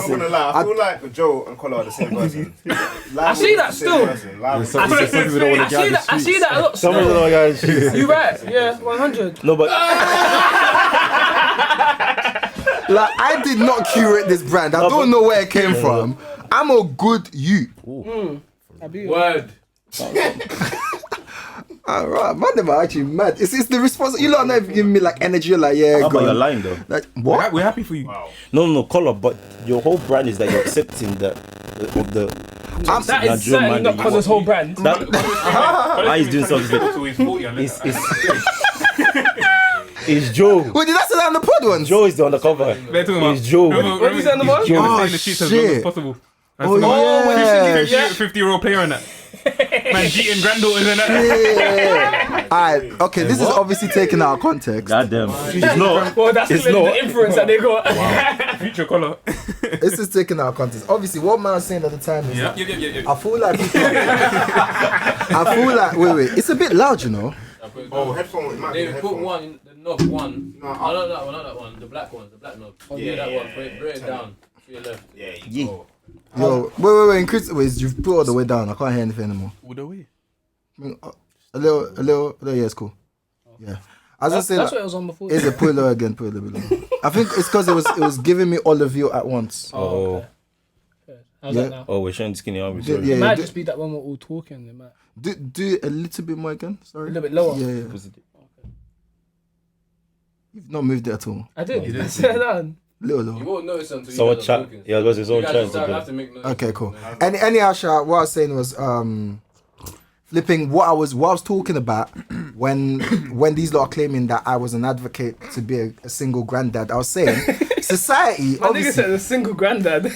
I'm gonna lie, I feel like Joe and Collar are the same person. I see that still. I see that a lot. Some of them guys. You right? Yeah, 100. No, but Like, I did not curate this brand. I don't know where it came from. I'm a good you. Word. Alright, man, them are actually mad. It's the response. You lot are not even giving me like energy. Like, yeah, but you're lying though. Like, what? We're happy for you. Wow. No, Collar, but your whole brand is that you're accepting that of the. That is certainly not Connor's whole brand. Why he's doing something? So he's 40 unless It's Joe. Wait, did I say that on the pod once? Joe is on the cover. They're talking about. It's Joe. What is that on the pod? Joe. Oh, The streets as long as shit. possible. Oh, yeah. 50-year-old player and that. Man, cheating granddaughters and that. Yeah. Alright, okay, this is obviously taken out of context. Goddamn. It's not. Well, that's It's clearly not. the inference that they got. Future Collar. This is taken out of context. Obviously, what man was saying at the time is Yeah. I feel like people, I feel like wait, it's a bit loud, you know. Oh, headphone. It might be They put headphone. one, the knob one. No, not that one. The black one, the black knob. Yeah, that one. Bring it down to your left. Yeah, you go. Yo, wait, increase. Wait, you've put all the way down. I can't hear anything anymore. All the way. A little. Yeah, it's cool. Yeah, I was just saying. That's what it was on before. Is it put it low again? Put it a bit low. I think it's because it was giving me all of you at once. Oh. How's Yeah. that now? Oh, we're showing skinny arms. Yeah, It yeah, might do- just be that when we're all talking. It might Do a little bit more again. a Sorry. little bit lower. Yeah. You've not moved it at all. I did. I said that. Little You low. won't notice until Someone you guys are chat. talking. Yeah, because his own You guys chance. just have to make noise. Okay, cool. Anyhow, Sha, what I was saying was flipping what I was talking about when these lot are claiming that I was an advocate to be a single granddad. I was saying society My nigga said obviously a single granddad. nah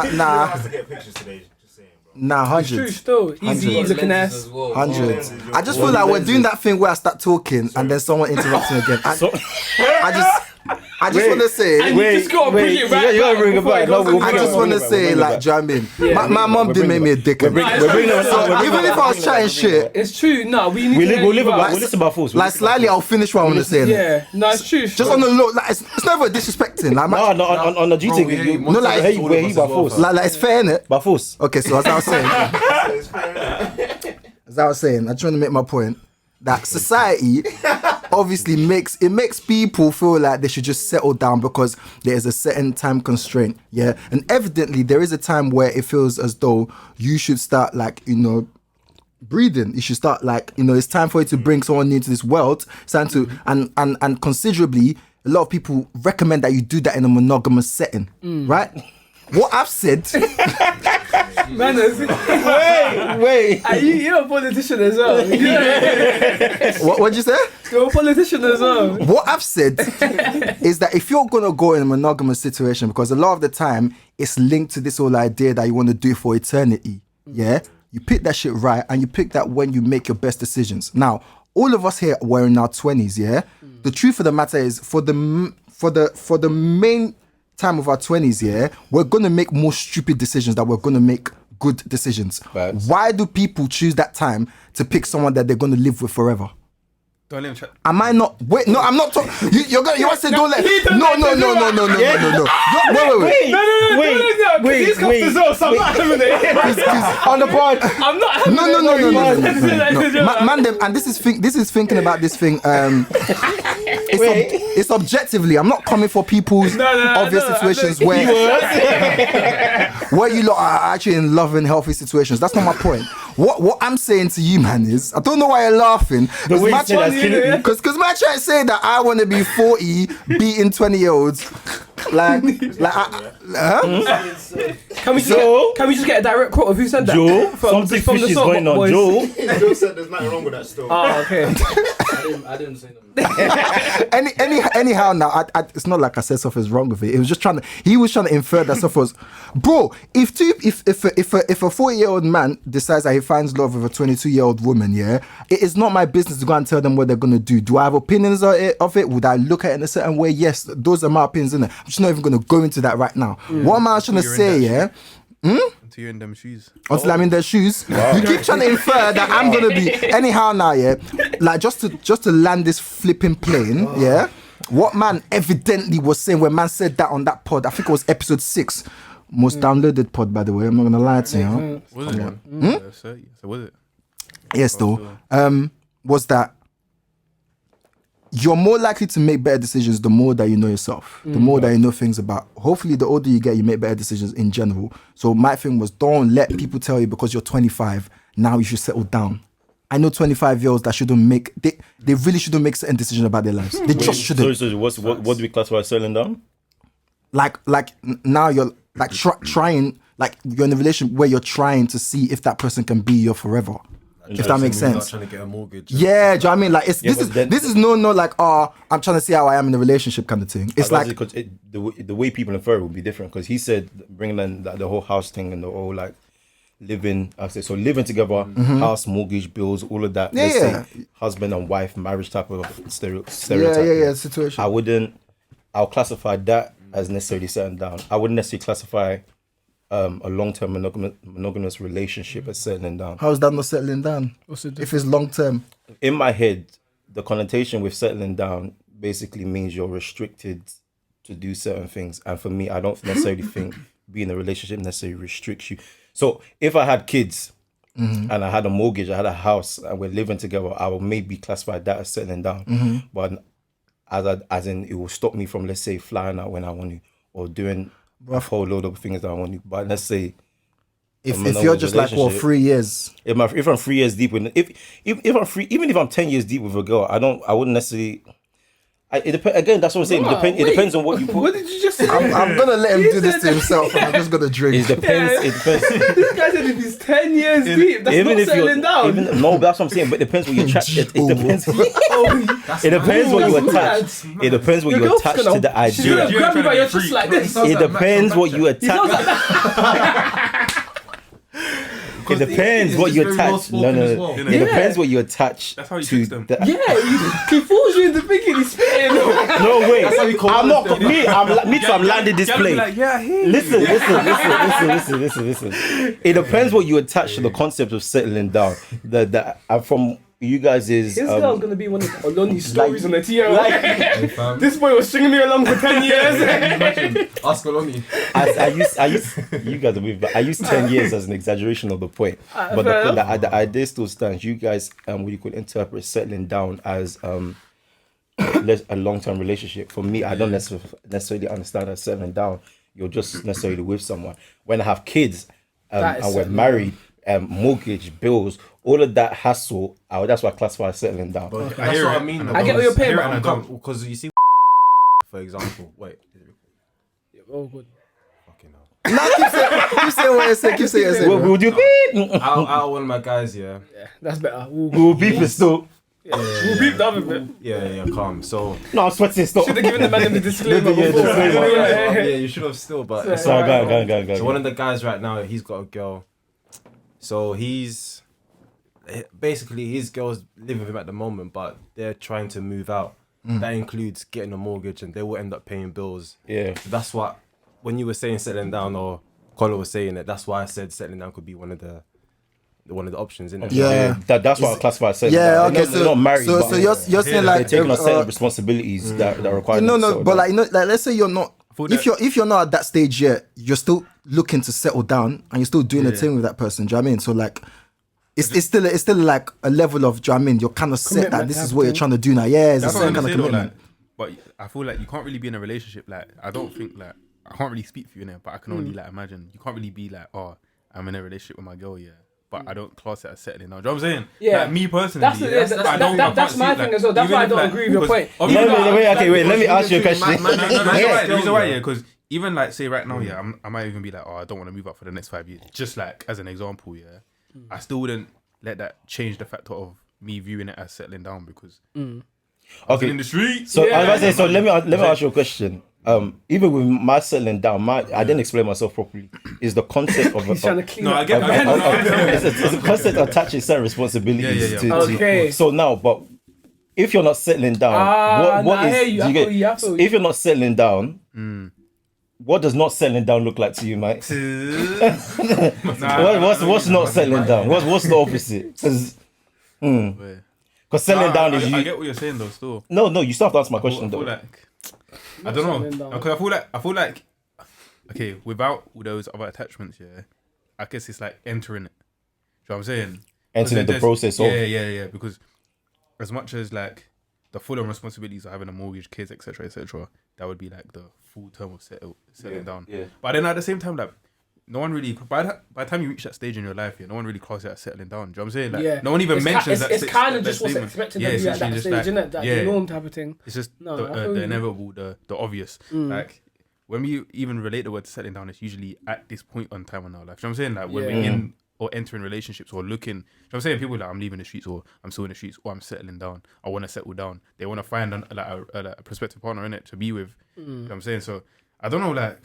I have to get pictures today. Just saying, bro. nah True, hundreds. still easy Lenses looking as ass. well. Hundreds. I just feel like we're doing that thing where I start talking and then someone interrupts me again. I just want to say. And you just gotta bring it right you gotta back bring it before back. it goes No, on we'll I the just ground. want to say, like, do you know what I mean? My mum didn't make me a dick. We're bringing it So back. even if I was chatting shit, It's true. No, we need to hear We'll you out. listen about force. like slightly, I'll finish what I want to say. Yeah, no, it's true. Just on the look, like it's never disrespecting. Like, No, on the G thing. No, like, where he by force. like it's fair, innit? By force. Okay, so as I was saying, I'm trying to make my point that society obviously makes people feel like they should just settle down because there is a certain time constraint, yeah. And evidently, there is a time where it feels as though you should start, like, you know, breathing. You should start, like, you know, it's time for you to bring someone new into this world. It's time to and considerably, a lot of people recommend that you do that in a monogamous setting, right? What I've said. Manners. Wait. You're a politician as well. What'd you say? You're a politician as well. What I've said is that if you're gonna go in a monogamous situation, because a lot of the time it's linked to this whole idea that you want to do it for eternity, yeah, you pick that shit right, and you pick that when you make your best decisions. Now, all of us here were in our 20s, yeah. The truth of the matter is, for the main time of our 20s, yeah, we're gonna make more stupid decisions than we're gonna make good decisions. Facts. Why do people choose that time to pick someone that they're gonna live with forever? Don't let him chat. Am I not? Wait, no, I'm not talking. You want to say don't let? No. Wait. He's got to know something. On the pod. I'm not. No. Man, them, and this is thinking about this thing. It's objectively. I'm not coming for people's obvious situations where you lot are actually in love and healthy situations. That's not my point. What I'm saying to you, man, is I don't know why you're laughing. Because man trying to say that I want to be 40 beating 20-year-olds. Can we just get a direct quote of who said that? Joe, from something the fishy is Soap going on. Boys. Joe. Joe said there's nothing wrong with that still. Oh, okay. I didn't say nothing. Anyhow, now it's not like I said stuff is wrong with it. It was just he was trying to infer that stuff was, bro. If a 40-year-old man decides that he finds love with a 22-year-old woman, yeah, it is not my business to go and tell them what they're gonna do. Do I have opinions of it? Would I look at it in a certain way? Yes, those are my opinions. I'm just not even gonna go into that right now. What am I trying to say? Yeah. Until you're in them shoes. Until I'm in their shoes. Wow. You keep trying to infer that I'm gonna be anyhow now, yeah. Like just to land this flipping plane, yeah. what man evidently was saying when man said that on that pod, I think it was episode 6, most downloaded pod, by the way. I'm not gonna lie to you. Was it? So was it? Yes, though. Was that you're more likely to make better decisions the more that you know yourself, the more that you know things about. Hopefully, the older you get, you make better decisions in general. So my thing was, don't let people tell you because you're 25, now you should settle down. I know 25-year-olds that shouldn't make, they really shouldn't make certain decisions about their lives. They just shouldn't. So what do we classify as settling down? Like now you're like trying, like you're in a relationship where you're trying to see if that person can be your forever. If that makes sense. Trying to get a mortgage. Yeah, do you know what I mean? Like this is no like I'm trying to see how I am in a relationship kind of thing. It's like because the way people infer it will be different, because he said bringing in the whole house thing and the whole like living. I say so living together, house, mortgage, bills, all of that. Let's say husband and wife, marriage type of stereotype. Yeah, situation. I'll classify that as necessarily settling down. I wouldn't necessarily classify a long-term monogamous relationship as settling down. How is that not settling down? If it's long-term? In my head, the connotation with settling down basically means you're restricted to do certain things. And for me, I don't necessarily think being in a relationship necessarily restricts you. So if I had kids and I had a mortgage, I had a house, and we're living together, I will maybe classify that as settling down. But as in, it will stop me from, let's say, flying out when I want to, or doing a whole load of things that I want to. But let's say, if you're just like 3 years, if I'm 3 years deep with, if I'm free, even if I'm 10 years deep with a girl, I wouldn't necessarily. Again, that's what I'm saying. It depends on what you put. What did you just say? I'm gonna let him do this to himself, and I'm just gonna drink. It depends. This guy said if he's 10 years deep, that's Even not if settling down. No, but that's what I'm saying. But it depends what you attach. It depends. It depends what you attach. It depends what you attach to the She's gonna idea. grab you by your chest like this. It depends what you He sounds like attach. that. It depends what you attach. No. It depends what you attach That's how you to fix them. the. Yeah, he fools you into thinking he's spitting. No wait. I'm not me. I'm landing this plane. Like, yeah, I hear you. Listen. It depends what you attach to the concept of settling down. From you guys is His girl's gonna be one of Oloni's stories on the TL. This boy was stringing me along for 10 years. Imagine. Ask Oloni. I used you guys are weird, but I use 10 years as an exaggeration of the point. But the idea still stands. You guys what you could interpret settling down as a long-term relationship. For me, I don't necessarily understand as settling down. You're just necessarily with someone. When I have kids and we're married, mortgage, bills, all of that hassle, that's what I classify as settling down. But that's what I mean. I get what you're paying, I but don't. Because you see, for example, wait. Oh, good. Fucking hell. Nah, keep saying what you say. Keep saying what you say. Would you beep? Out one of my guys, yeah. That's better. We'll beep it still. We'll beep the other bit. Yeah, calm. So No, I'm sweating still. Should have given the man the disclaimer before. yeah, you should have still, but Sorry, go. so one of the guys right now, he's got a girl. So he's basically his girl's living with him at the moment, but they're trying to move out. That includes getting a mortgage, and they will end up paying bills. Yeah. So that's what, when you were saying settling down, or Colin was saying it, that's why I said settling down could be one of the options, isn't it? Yeah. That's what I classify as settling Yeah, down. okay. They're not married. So you're saying they're like taking on certain responsibilities that are required. No, but like let's say you're not. If you're not at that stage yet, you're still looking to settle down, and you're still doing a thing with that person. Do you know what I mean? So like, it's still like a level of. Do you know what I mean? You're kind of set that this is what you're trying to do now. Yeah, it's a certain kind of commitment. But I feel like you can't really be in a relationship. Like, I don't think like I can't really speak for you now, but I can only like imagine. You can't really be like, oh, I'm in a relationship with my girl, yeah, but I don't class it as settling down. Do you know what I'm saying? Yeah. Like, me personally, that's my thing as well. That's why I don't agree with your point. Wait. Let me ask you a question. The reason why, yeah, because even like say right now, yeah, I might even be like, oh, I don't want to move up for the next 5 years. Just like as an example, yeah, I still wouldn't let that change the factor of me viewing it as settling down because. Okay, in the street. So I was about to say, so let me ask you a question. Even with my settling down, I didn't explain myself properly. Is the concept of He's trying to clean No, up. I get that. it's a concept of attaching certain responsibilities Yeah. to. Okay. So now, but if you're not settling down, what I is? hear you, do I you feel you, I get? feel you. If you're not settling down, what does not settling down look like to you, mate? What's not settling down? What's the opposite? 'Cause, Because settling down is I you. get what you're saying though. Still, No, you still have to answer my question I feel though. like I don't settling know down. because I feel like okay, without all those other attachments, yeah, I guess it's like entering it. Do you know what I'm saying? Entering the process of. Yeah. Because as much as like the full on responsibilities of having a mortgage, kids, etc., that would be like the full term of settling down. Yeah. But then at the same time, like no one really by the time you reach that stage in your life, no one really calls it as settling down. Do you know what I'm saying? Like, Yeah. no one even mentions that. It's kind of that just what's statement. expected Yeah, of you at essentially that just stage, like, isn't it? Like yeah. the norm type of thing. It's just No, I feel the you. inevitable, the obvious. Like when we even relate the word to settling down, it's usually at this point on time in our life. You know what I'm saying? Like when we're in or entering relationships or looking. You know what I'm saying? People are like, I'm leaving the streets or I'm still in the streets or I'm settling down. I want to settle down. They want to find a prospective partner in it to be with. You know what I'm saying? So I don't know, like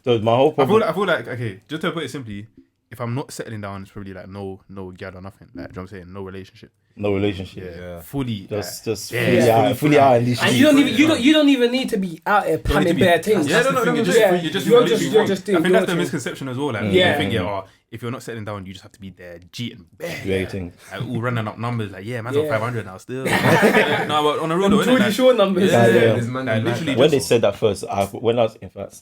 So my whole problem. I feel like okay, just to put it simply, if I'm not settling down, it's probably like no gal or nothing. Like, you know what I'm saying? No relationship. No relationship. Yeah. Fully. Just Yeah. fully out in these And streets. you don't even need to be out here panning bare things. Yeah, no, You're you're just doing I think your that's the thing. misconception as well. Like, Yeah. you think, if you're not settling down, you just have to be there, cheating, Creating. like, all running up numbers. Like, yeah, man's on Yeah. 500 now still. No, but on a real though, innit? Geordie Like, Shore numbers. Yeah. There's man like, like literally that. When they just- said that first, when I was in fact,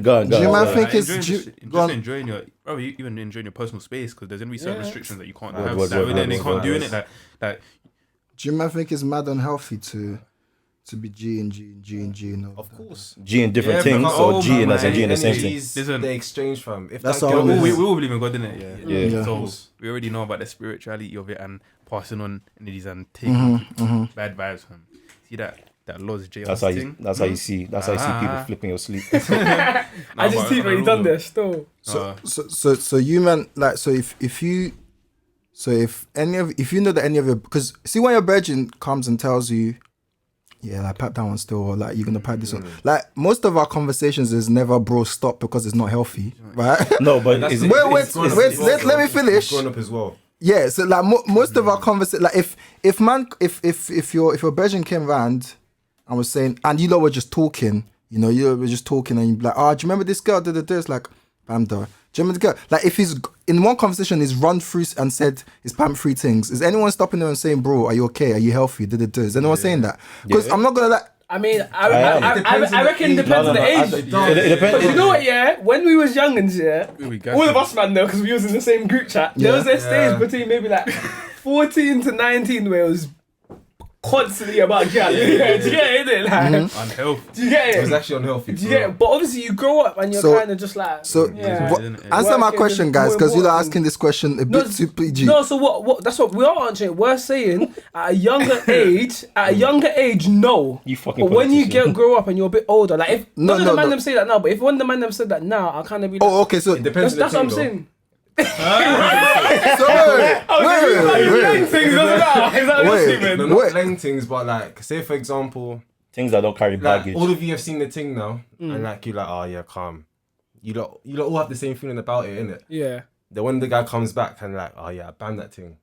go on. Do you mind like, think it's enjoying go on. just enjoying your, bro, you even enjoying your personal space because there's gonna be certain restrictions that you can't Word, have. word, Like, word, they word, can't word, do word. it. Like, Do you man think it's mad unhealthy to be G and G? Of course. G in different Yeah, things because- or oh, G and man, as in G in the same thing. Energies, Listen. the exchange from. If That's that how girl it we is. all believe in God, innit? Yeah. Yeah. Yeah. So we already know about the spirituality of it and passing on energies and taking bad vibes from. See that Lord's jail That's how you. thing? That's how you see. That's how you see people flipping your sleep. I just see what you done there still. So you man, like, so if you know that any of your, because see when your virgin comes and tells you, yeah, like pat that one still, or like you're gonna pat this one, like most of our conversations is never bro stop because it's not healthy, right? No, but That's is the- it? Wait, it's grown up wait, as well, let me though. finish. It's grown up as well. Yeah, so like most of our conversation, like if your virgin came round and was saying, and you lot were just talking, and you'd be like, oh, do you remember this girl? It's like, bam, duh. Do you remember the girl? Like if he's in one conversation, he's run through and said his pam three things. Is anyone stopping there and saying, bro, are you okay? Are you healthy? Is anyone saying that? Because I'm not gonna like. I mean, am. I reckon it depends on the age. It depends. But you know what, yeah? When we was youngins, yeah, We got all of you. us, man, though, because we was in the same group chat, there was a stage between maybe like 14 to 19 where it was constantly about gal. Do you get it? Like, Unhealthy. do you get It was it? actually unhealthy. Do you get it? But obviously you grow up and you're So- kind of just like, So yeah. answer my Working question, is guys, more because you're important. asking this question a bit too PG. No, so what? That's what we are answering. We're saying at a younger age, no. You fucking But when you politician. grow up and you're a bit older, like if none of the man no. them say that now, but if one of the man them said that now, I'll kind of be like, Oh, okay, so Depends that's on what the I'm thing, saying. wait. Things doesn't matter. Is that what Wait. you're saying? No, not Wait. playing things, but like, say for example, Things that don't carry like baggage. all of you have seen the thing now, and like you're like, oh yeah, calm. You lot all have the same feeling about it, innit? Yeah. Then when the guy comes back and like, oh yeah, I banned that thing.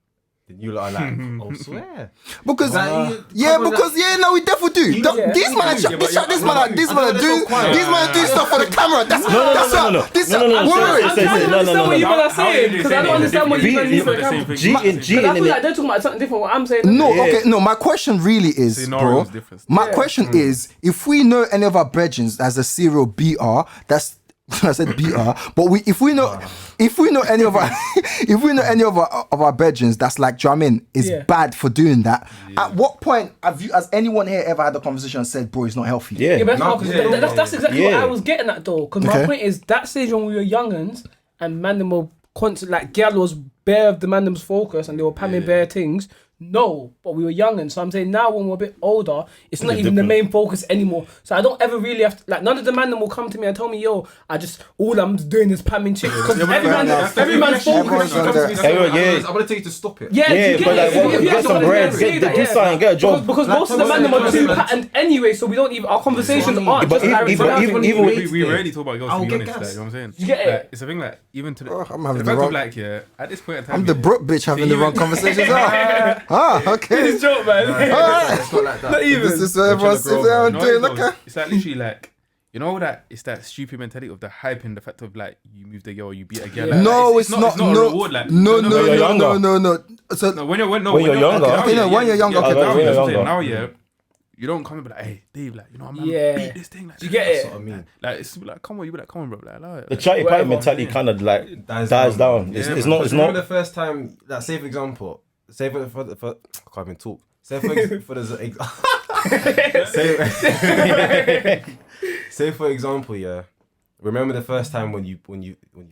Then you lot are like, oh swear. Because Like, no, we definitely do. Yeah. These man, Yeah, but this man do stuff for the camera. That's No. This No. I'm trying to understand what you How- are how are saying you because I don't saying understand what it? you Be- mean for the the same camera. thing. G Because I feel in like it. they're talking about something different. What I'm saying. No, Yeah. okay, no. My question really is, Scenario bro. is different. My question is, if we know any of our brethren as a serial BR, that's I said BR, but if we know any of our of our brethren that's like, do you know what I mean, is Yeah. bad for doing that. At what point has anyone here ever had a conversation and said, bro, it's not healthy? Yeah. Yeah, but No, that's exactly what Yeah. I was getting at though. Because my Okay. point is that stage when we were youngins and man them were constant, like gal was bare of the man them's focus and they were pamming bare things. No, but we were youngins. So I'm saying now when we're a bit older, it's not even the main focus anymore. So I don't ever really have to, like, none of the man them will come to me and tell me, yo, all I'm doing is pamming chicks. Because every man's focus. Everyone, I'm gonna tell you to stop it. Yeah, Yeah, you get but it. like, If you get have some to bread, say that, do something, get a job. Because most of the man them are too patterned anyway, so we don't even, our conversations aren't But just direct. even with we rarely talk about girls, I'll to be get honest. Like, gas. you know what I'm saying? You get it? Like, it's a thing like, even to the, I'm having the the fact wrong- of like, yeah, at this point in time, I'm the broke bitch having the wrong conversations. Okay. It's a joke, man. It's not like that. Not even. This is what everyone's doing. It's like literally like You know that it's that stupid mentality of the hyping, the fact of like you move the girl, you beat a girl. Yeah. Like, No, it's not. It's not a No, reward. Like no. So no, when you're When you're younger. now, Okay, no, when you're younger, okay, now, when you're that's what I'm saying. younger. Now, yeah, you don't come and be like, hey, Dave, like, you know, I'm Yeah. beat this thing. Like, Do you get That's it? what I mean. Like, it's like, come on, you be like, come on, bro. Like, The chatty Whatever. pipe mentality kind of like Dies dies down. down. It's Yeah, it's man. not. It's Remember not. the first time, like, say for example, say for I can't even talk. Say say for example, yeah. Remember the first time when you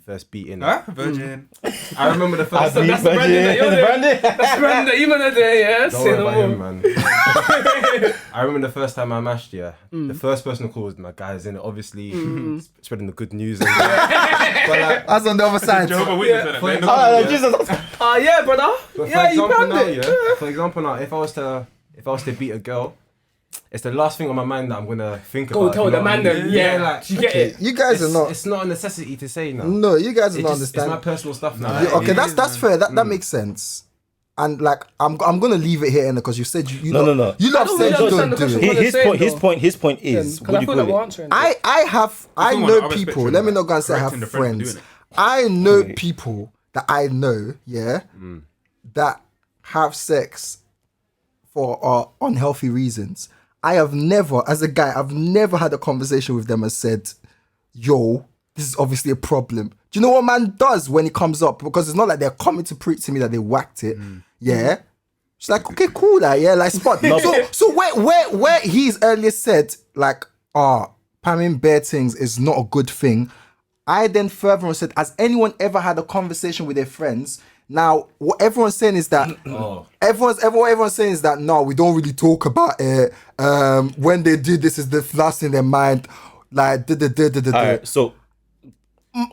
first beat in? huh? Virgin. I remember the first time. That's the Brandon that you're doing. That's Brandon that you're gonna do, yeah? Don't Say worry no about more. him, man. I remember the first time I mashed, yeah. The first person to call was my guys in it, obviously spreading the good news. And but like, that's on the other side. Jehovah Witness. for Like, example, Oh, yeah. Jesus. Yeah, brother. But Yeah, you for example found now, it. yeah. For example now, if I was to beat a girl, it's the last thing on my mind that I'm gonna think Go about. tell you know the what I man mean? them. Yeah, like Do you get it? You guys are not. It's not a necessity to say now. No, you guys are It not just, it's my understanding. personal stuff now. Nah, Yeah, okay, it that's is, fair. That makes sense. And like, I'm gonna leave it here because you said you No, lot- no. you I lot don't said really you understand don't the do question. it. What they're saying, His point is. Because What I do you feel like we're call it? answering. I Someone on know the other people. spectrum, Let me like, not go and say I correcting have the friend for friends. doing it. I know Okay. people that I know, yeah, that have sex for unhealthy reasons. I have never, as a guy, I've never had a conversation with them and said, yo, this is obviously a problem. Do you know what man does when it comes up? Because it's not like they're coming to preach to me that they whacked it. Yeah. It's like, okay, cool, that, yeah, like spot. So where he's earlier said, like, pamming bare things is not a good thing. I then further on said, has anyone ever had a conversation with their friends? Now, what everyone's saying is that everyone's saying is that no, we don't really talk about it. When they do this, is the last in their mind. Like, Alright, so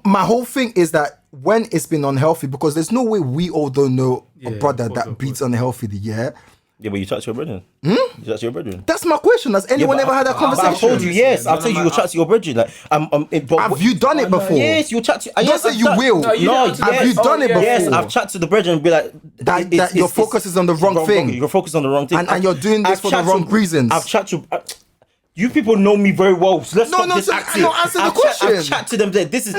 my whole thing is that when it's been unhealthy, because there's no way we all don't know a brother that beats unhealthily. Yeah, yeah, but you chat to your brethren. You chat to your brethren. that's my question. Has anyone ever had that But conversation? I told you, yes. I've told you, you'll chat to your brethren. Like, Have you done it before? Yes, you'll chat to. Don't Yes, say I've you done- will. No, you No, don't. Have you done it before? Yes, I've chatted to the brethren and be like That your focus is on the wrong thing. You're focused on the wrong thing, And you're doing this for the chatted wrong reasons. I've chatted to. You people know me very well, so let's stop this acting. answer the I've question. chat to them. This is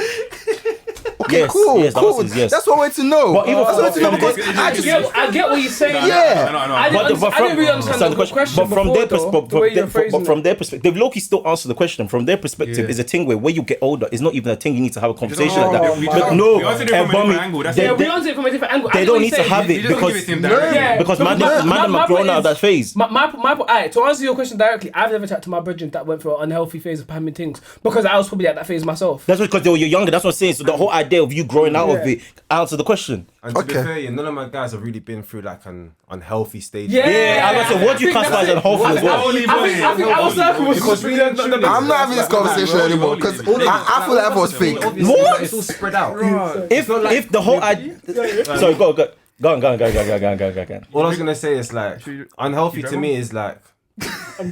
Okay, yes, cool, yes, the cool. answer is yes. That's what I want to know. But even That's what I want to know for- because I get what you're saying. Yeah. I didn't really understand the question but from before, their though, the way you're phrasing but from it. their perspective, Loki still answer the question. From their perspective, Yeah. is a thing where when you get older, it's not even a thing you need to have a conversation like that. we But just- no, we answered it from a Ebony, different angle, that's they- it. Yeah, we they- answer it from a different angle. they don't need to have You it just don't because give it to him directly. Yeah, because man my them are point grown out of is- that phase. Alright, to answer your question directly, I've never chatted to my brethren that went through an unhealthy phase of pamming things because I was probably at that phase myself. That's because you're younger. That's what I'm saying. So the whole idea of you growing out of it, answer the question. And to be Okay. fair, yeah, none of my guys have really been through like an unhealthy stage. Yeah, I was saying, what do you classify as unhealthy as well? I think our circle was Because we don't. I'm not having this conversation anymore because I feel like everyone's fake. What? It's all spread out. If the whole idea, sorry, go on. All I was gonna say is like unhealthy to me is like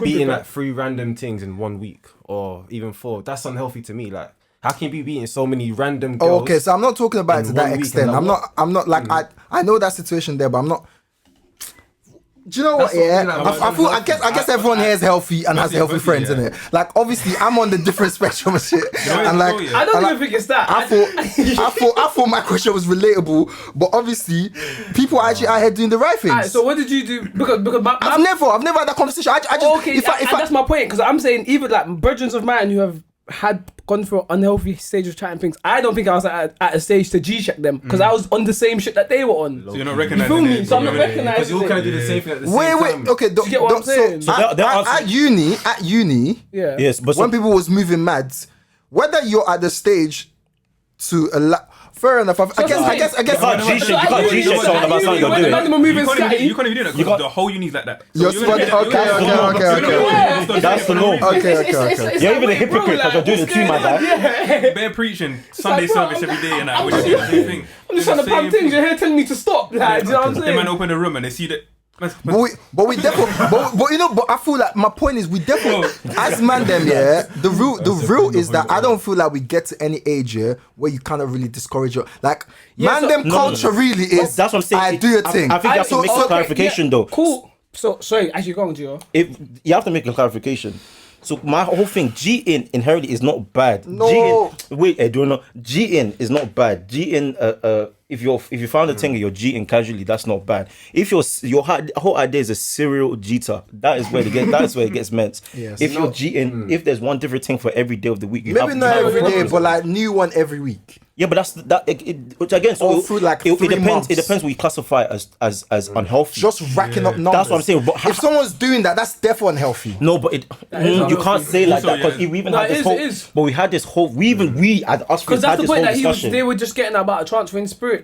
beating like 3 random things in 1 week or even 4. That's unhealthy to me. Like, how can you be beating so many random girls? Oh, okay, so I'm not talking about it to in that 1 week extent. and I'm not like I know that situation there, but I'm not. Do you know what? That's what I Yeah, mean, like, I guess everyone here is healthy and has healthy friends, yeah. innit? Like, obviously, I'm on the different spectrum of shit, and like, yeah. I don't and even think it's that. I thought my question was relatable, but obviously, people are actually out here doing the right things. Alright, so what did you do? Because I've never had that conversation. I just okay, that's my point. Because I'm saying even like brethren of mine who have gone through an unhealthy stage of chatting things. I don't think I was at a stage to G-check them because I was on the same shit that they were on. So you're not You recognizing feel me? it. So I'm not Yeah, yeah, yeah. Because recognizing you all kind of it. do the same thing at the same Wait, time. okay. you get what I'm saying? So they're At uni, Yeah. yes, but when people was moving mad, whether you're at the stage to allow, fair enough. I guess. you can't G-check someone about something you're doing. You can't even do that You because got- the whole uni's like that. You're gonna spot- do that- okay, you're gonna- okay, you're okay, gonna- okay. you're That's the norm. Okay. You're even a hypocrite because you're doing it too, my guy. Bare preaching Sunday like, bro, service every day and that. I'm We're just doing the same thing. I'm just trying to pump things. You're here telling me to stop. Like, do you know what I'm They man saying? open the room and they see that. But we definitely, but you know, but I feel like my point is we definitely, as man them, yeah. The real is that I don't feel like we get to any age here where you kind of really discourage your like man so- them culture really is. That's what I'm saying. I do your thing. I think you have to make a clarification though. Cool. So sorry, actually, go on, Gio. If you have to make a clarification. So my whole thing, G-in inherently is not bad. No. G-in, wait, do you know? G-in is not bad. G-in, if you found a thing and you're G-in casually, that's not bad. If your whole idea is a serial G-ter, that's where it gets meant. Yes. If you're G-in, if there's one different thing for every day of the week, you Maybe have not to every day, but like new one every week. yeah, but which again, so Or through like 3 months. It depends what you classify as unhealthy. Just racking up numbers. That's what I'm saying. But If someone's doing that, that's definitely unhealthy. no, but you can't say like that because we even No, had it this is, whole. it is. But we had this whole. We had us Because had that's the this point whole that discussion. they were just getting about a transferring spirits.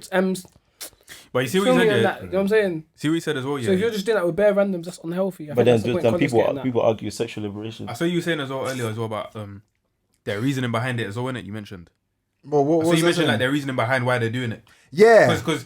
But you see what he Filming said, and yeah? that, you know what I'm saying? See what he said as well, yeah? So if you're just doing that with bare randoms, that's unhealthy. I But think then that's the point Connor's getting at. people argue sexual liberation. I saw you saying as well earlier as well about their reasoning behind it as well, innit? You mentioned. Well, what So was you mentioned that? like their reasoning behind why they're doing it. Yeah. Because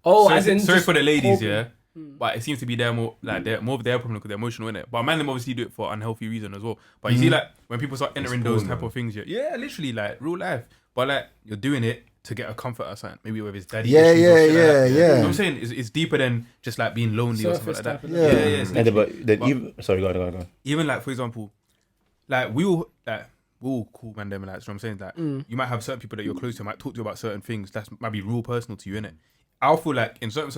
Oh, sorry, as in sorry just for the ladies, hoping. yeah. But it seems to be more of their problem because they're emotional, innit? But man, them obviously do it for unhealthy reason as well. But you see, like when people start entering those type of things, yeah, literally like real life. But like you're doing it to get a comfort or something, maybe with his daddy. Yeah, issues or shit like that. yeah. You know what I'm saying? It's deeper than just like being lonely or something Surface like that. type of Yeah, thing. yeah. It's And then, literally- but then even sorry, go on. even like for example, like we all cool man them, like, you know what I'm saying? Like you might have certain people that you're close to might talk to you about certain things that might be real personal to you, innit? I feel like in certain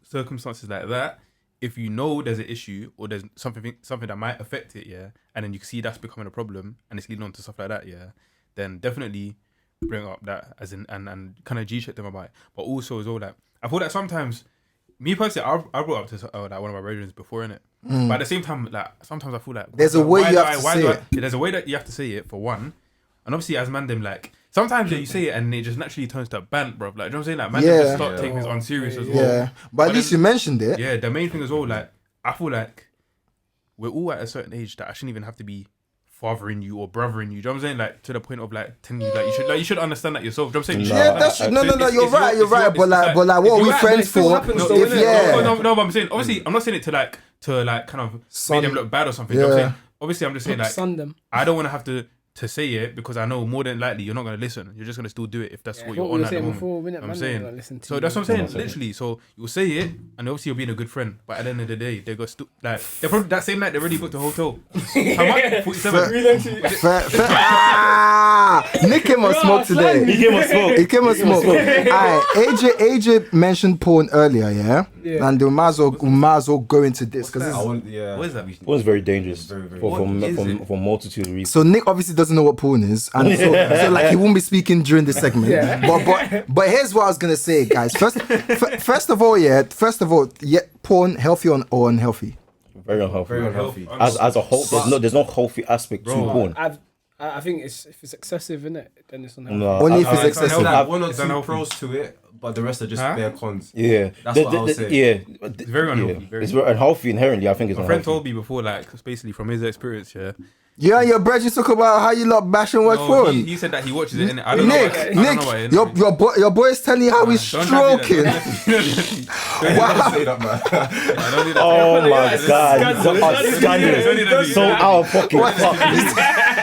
circumstances like that, if you know there's an issue or there's something that might affect it, yeah, and then you see that's becoming a problem and it's leading on to stuff like that, yeah, then definitely bring up that as in and kind of G-check them about it. But also as well, like I feel that sometimes me personally, I brought up to like one of my brethren before, innit? But at the same time, like sometimes I feel like There's a way you have to say it. there's a way that you have to say it for one, and obviously as man them like sometimes you say it and it just naturally turns to bant, bro. Like you know what I'm saying? Like man them just start taking things unserious as well. Yeah. But at least you mentioned it. Yeah, the main thing as well, like I feel like we're all at a certain age that I shouldn't even have to be fathering you or brothering you. Do you know what I'm saying? Like to the point of like telling you like you should understand that yourself. Do you know what I'm saying? Yeah, that's no. You're right. But like, what are we right, but friends it still for? happens If though, innit? No, but I'm saying obviously I'm not saying it to like kind of Son- make them look bad or something. You know what I'm Yeah. saying? Obviously I'm just saying like Sun them. I don't want to have to say it because I know more than likely you're not going to listen. You're just going to still do it if that's what you're What we on were at the saying moment. before, innit? You know what I'm Man, saying? they're gonna listen to So you. that's what I'm saying. Literally, so you'll say it, and obviously you're being a good friend. But at the end of the day, they got like they probably that same night they already booked a hotel. How much? 47. Nick came on smoke today. He gave us smoke. He came on smoke. Alright, AJ mentioned porn earlier, yeah? Yeah. And we might as well go into this because I want, yeah. What is that? It was very dangerous Very, very for What is it? a multitude of reasons. so Nick obviously doesn't know what porn is, and so like he won't be speaking during this segment. Yeah. But here's what I was gonna say, guys. First of all, porn healthy or unhealthy? Very unhealthy. Very unhealthy. As a whole, there's no healthy aspect to porn. I think if it's excessive, innit, then it's unhealthy. No, Only if I- it's I- excessive. There's like one or It's two unhealthy. pros to it, but the rest are just bare cons. Yeah, That's what I would say. Yeah, It's very unhealthy. It's very unhealthy inherently. I think it's My friend unhealthy. told me before, like basically from his experience, yeah. Yeah, your brethren talk about how you lot bash and watch No, porn. he said that he watches it. I don't know. Nick, I don't know why, innit? your boy's telling you how he's Don't do stroking. that. Wow. Say that, man. I don't do that. Oh my It's god, scandalous. it's scandalous. So out of fucking fuck.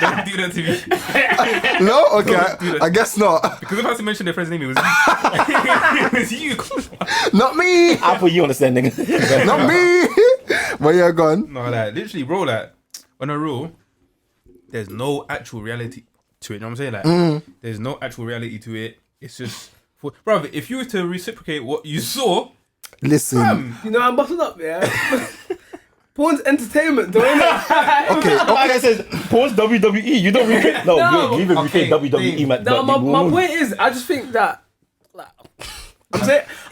Don't do that to me. No, okay, Don't do that. I guess not. Because if I was to mention their friend's name, it was you. It was you. Not me. I put you understanding. Not me. But yeah, gone. No, like literally, bro. Like on a rule, there's no actual reality to it. You know what I'm saying? Like, there's no actual reality to it. It's just, bro. If you were to reciprocate what you saw, Listen. You know, I'm busting up, yeah. Porn's entertainment, though, innit? Okay. Like I said, porn's WWE. You don't recreate. No, No. you even recreate Okay, WWE, man. No, my point is, I just think that, like,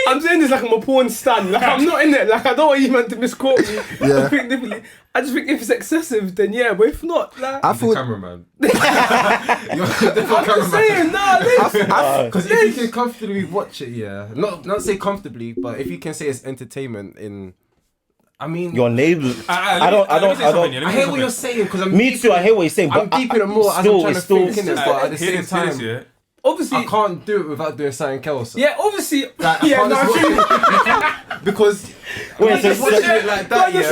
I'm saying this like I'm a porn stan. Like I'm not in it. Like I don't want you man to misquote me. Yeah. I think differently. I just think if it's excessive, then yeah. But if not, like I The thought. cameraman. You're the different I'm just saying, nah. Listen. Because if you can comfortably watch it, yeah, not say comfortably, but if you can say it's entertainment in, I mean, Your neighbor. I don't. I hear what you're saying because I'm. Me too. I hear what you're saying, I'm but deep in it more as I'm trying to think in it, but at the same time, yeah. Obviously, I can't do it without doing something else. yeah. Obviously, Like, I yeah. can't No, just I watch it. Because Wait, so, Just watching it like that, yeah.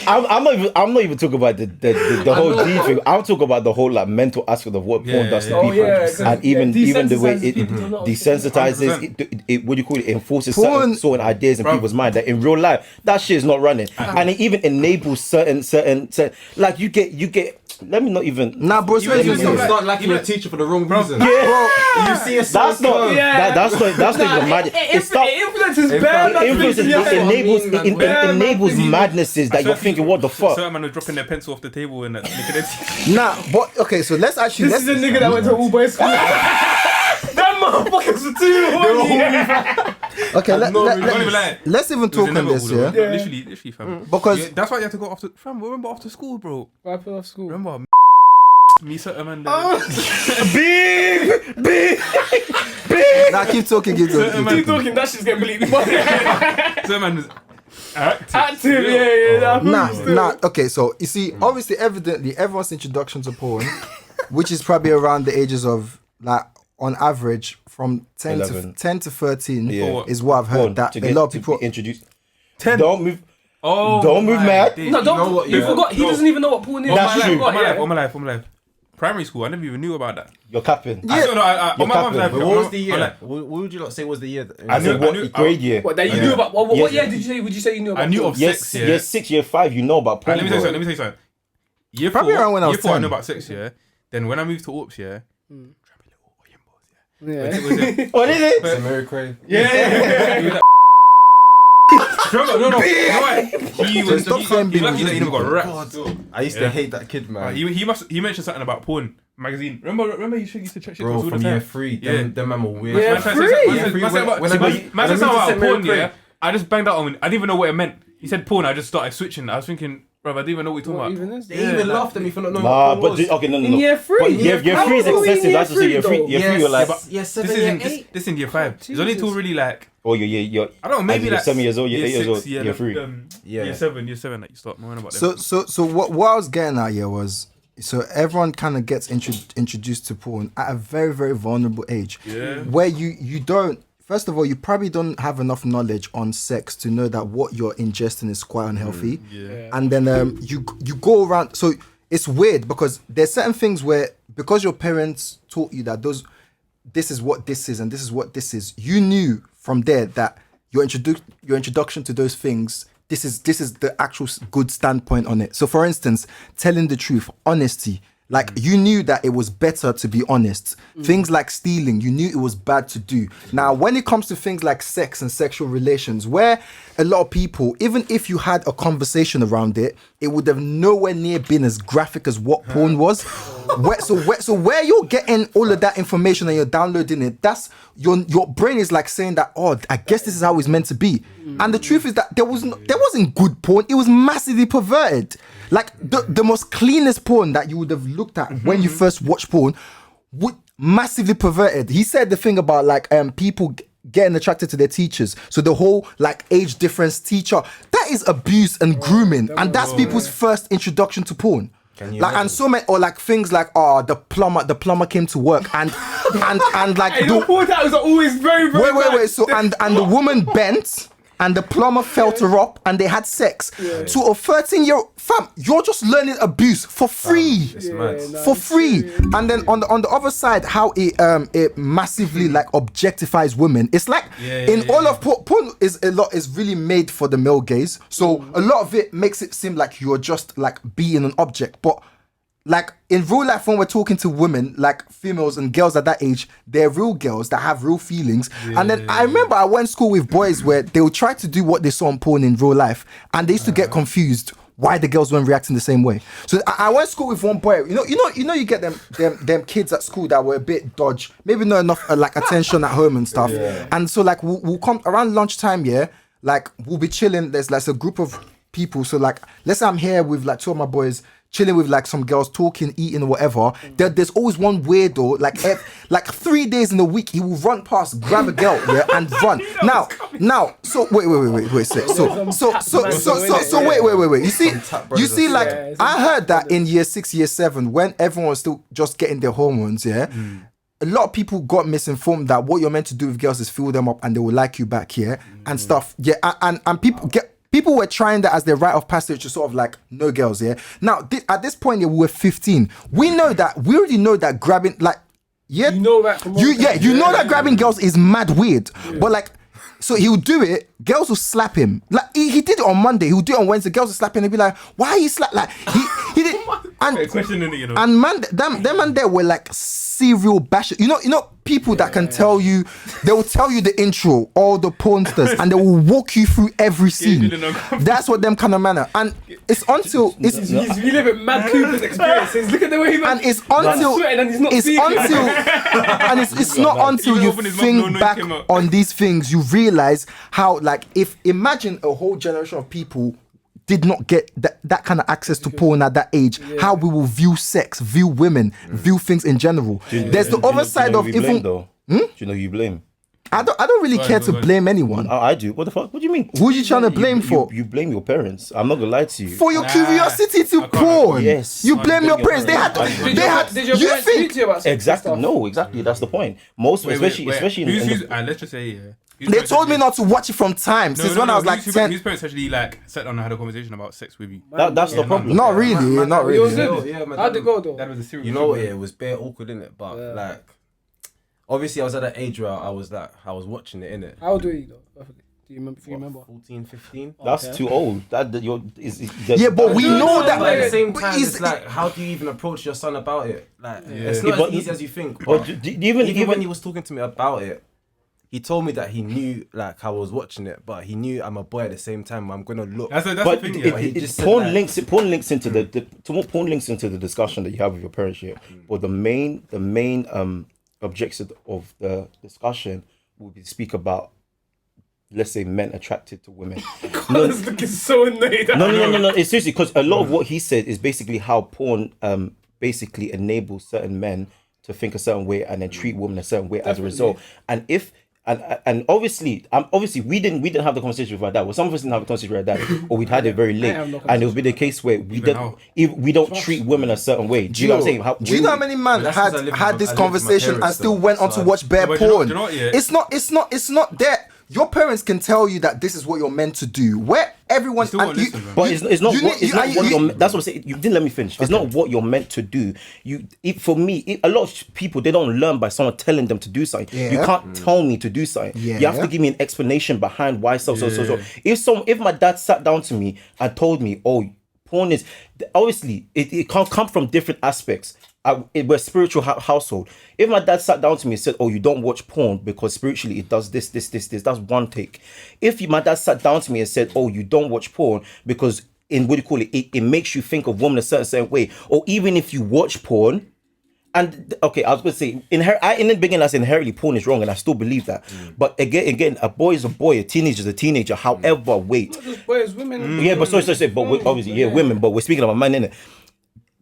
I'm not even talking about the whole D thing. I'm talking about the whole like mental aspect of what porn does to people, and even the way it desensitizes it. What do you call it? Enforces certain ideas in people's mind that in real life that shit is not running, and it even enables certain like you get. Let me not even. Nah, bro, It's not like you're a teacher for the wrong reason. Yeah, You see a that's not. That's not even mad. It influences It enables madnesses that you're thinking, what the fuck? Certain man was dropping their pencil off the table and Nah, but okay, so let's actually. This is a nigga that went to all boys school. That motherfuckers were too. Okay, let's even talk on this, yeah. Literally, fam. Because That's why you have to go after. Fam, remember after school, bro. I put off school. Remember, me certain man. Big. nah, keep talking. Keep talking. That shit's getting bleeped. Certain man was active. Active, yeah. Nah. Okay, so you see, obviously, evidently, everyone's introduction to porn, which is probably around the ages of like on average from 10 to 13, is what I've heard. Porn, That to a lot of people introduced. 10. Don't move. Oh, Don't move mad. No, don't. You forgot. He doesn't even know what porn is. That's true. All my life. Primary school, I never even knew about that. You're capping. Yeah. On my mum's life. But what was the year? What would you not say was the year? I knew what grade year. What that you knew about? What year did you say? Would you say you knew about? I knew porn? of Yes, sex. Yeah. year 6, year 5. You know about porn. Let me tell you something. Year Probably 4, around when I was year 4, I 10. knew about sex. Yeah. Then when I moved to Orps, yeah. Yeah. What is it? It's a Mary Cray. Yeah. No. He was stop he's saying lucky that he never got God. wrapped. I used to hate that kid, man. He mentioned something about porn magazine. Remember he used to check shit Bro, all the from time. year 3, Yeah. them man were weird. Yeah, Man said free. something about Mary porn, Cray. yeah. I just banged out on. I didn't even know what it meant. He said porn. I just started switching. I was thinking, bro, I didn't even know what you're What talking even about. is? They even laughed at me for not knowing Nah, what porn but was. okay, no. In year 3. But year 3 is excessive. That's to say year 3. Year 3, you're like, Yes, This 7, is year in 8. this in year 5. It's only till really like oh, you're I don't know, maybe like 7 years old, you're 8 years old, 6, year 3. Year 7 that you start knowing about So what I was getting at here was, so everyone kind of gets introduced to porn at a very, very vulnerable age, where you don't. First of all, you probably don't have enough knowledge on sex to know that what you're ingesting is quite unhealthy. And then you go around. So it's weird because there's certain things where, because your parents taught you that this is what this is and this is what this is, you knew from there that your introduction to those things, this is the actual good standpoint on it. So for instance, telling the truth, honesty. Like, you knew that it was better to be honest. Things like stealing, you knew it was bad to do. Now, when it comes to things like sex and sexual relations, where a lot of people, even if you had a conversation around it, it would have nowhere near been as graphic as what porn was. So where you're getting all of that information and you're downloading it, that's your brain is like saying that, oh, I guess this is how it's meant to be. And the truth is that there wasn't good porn. It was massively perverted. Like the most cleanest porn that you would have looked at when you first watched porn would massively perverted. He said the thing about like people getting attracted to their teachers. So the whole like age difference teacher, that is abuse and grooming, and that's people's first introduction to porn. Like, and so many, or like things like, oh, the plumber came to work and like The porn that was always very, very wait. So and the woman bent. And the plumber felt her up and they had sex. To a 13-year-old fam, you're just learning abuse for free. It's mad. For free. And then on the other side, how it massively like objectifies women. It's like all of porn is really made for the male gaze. So a lot of it makes it seem like you're just like being an object. But like in real life, when we're talking to women, like females and girls at that age, they're real girls that have real feelings. And then I remember I went to school with boys where they would try to do what they saw on porn in real life, and they used to get confused why the girls weren't reacting the same way. So I went to school with one boy. You get them kids at school that were a bit dodge, maybe not enough like attention at home and stuff. And so like we'll come around lunchtime, like we'll be chilling. There's like a group of people. So like let's say I'm here with like 2 of my boys, chilling with like some girls, talking, eating, or whatever. There's always one weirdo, like 3 days in a week, he will run past, grab a girl, and run. Now, so wait. So wait. You see, like I heard that in year 6, year 7, when everyone was still just getting their hormones, a a lot of people got misinformed that what you're meant to do with girls is fill them up and they will like you back, and stuff. Yeah, and people were trying that as their rite of passage to sort of like no girls, Now, at this point, we were 15. We already know that grabbing, like, you know that grabbing girls is mad weird. But like, so he would do it, girls will slap him. Like he did it on Monday, he would do it on Wednesday, girls will slap him and be like, why are you slap? Like he did and man, them man there were like serial bashers. You know people that can tell you, they will tell you the intro, all the porn stars, and they will walk you through every scene. That's what them kind of manner. And it's until he's reliving Mad Cooper's experiences. Look at the way he and it's until it's not until you think back on these things you realize how, like, imagine a whole generation of people did not get that kind of access to porn at that age, how we will view sex, view women, view things in general. There's the other side of even. Do you know you blame? I don't really care to blame anyone. I do. What the fuck? What do you mean? Who are you trying to blame for? You blame your parents. I'm not gonna lie to you. For your curiosity to porn. Yes. You blame your parents. They had. Did your parents speak to you about sex Exactly. stuff? No, exactly. That's the point. Most, especially let's just say They told me not to watch it from time since when I was like 10. Whose parents actually like sat down and had a conversation about sex with you? That's the problem. Not really, not really. How'd it go though? That was a serious. You know, it was bare awkward, innit? But like, obviously, I was at that age where I was watching it, innit? How old were you though? Do you remember? If you remember? 14, 15. That's too old. But we know that. But at the same time, it's like, how do you even approach your son about it? Like, it's not as easy as you think. But even when he was talking to me about it, he told me that he knew like I was watching it, but he knew I'm a boy at the same time. I'm gonna look. That's the thing. Porn links into the discussion that you have with your parents here. But the main objective of the discussion would be to speak about, let's say, men attracted to women. This looking so annoyed. No. It's seriously, because a lot of what he said is basically how porn basically enables certain men to think a certain way and then treat women a certain way as a result. And if and obviously we didn't have the conversation with our dad. Well, some of us didn't have the conversation with our dad, or we'd had it very late, and it would be the case where we don't treat women a certain way. Do you know what I'm saying? Do you know how many men had this conversation and still went on to watch bare porn? It's not that. Your parents can tell you that this is what you're meant to do. Where everyone, but it's not what you're. That's what I'm saying. You didn't let me finish. It's not what you're meant to do. For me, a lot of people, they don't learn by someone telling them to do something. You can't tell me to do something. You have to give me an explanation behind why so. If my dad sat down to me and told me, oh, porn is obviously it can't come from different aspects. We're a spiritual household. If my dad sat down to me and said, oh, you don't watch porn because spiritually it does this, that's one take. If my dad sat down to me and said, oh, you don't watch porn because it makes you think of women a certain way, or even if you watch porn, and okay, I was going to say, in the beginning I said inherently porn is wrong, and I still believe that. But again, a boy is a boy, a teenager is a teenager. However, wait. Not just boys, women. Yeah, but sorry, but obviously, women. But we're speaking about men, innit?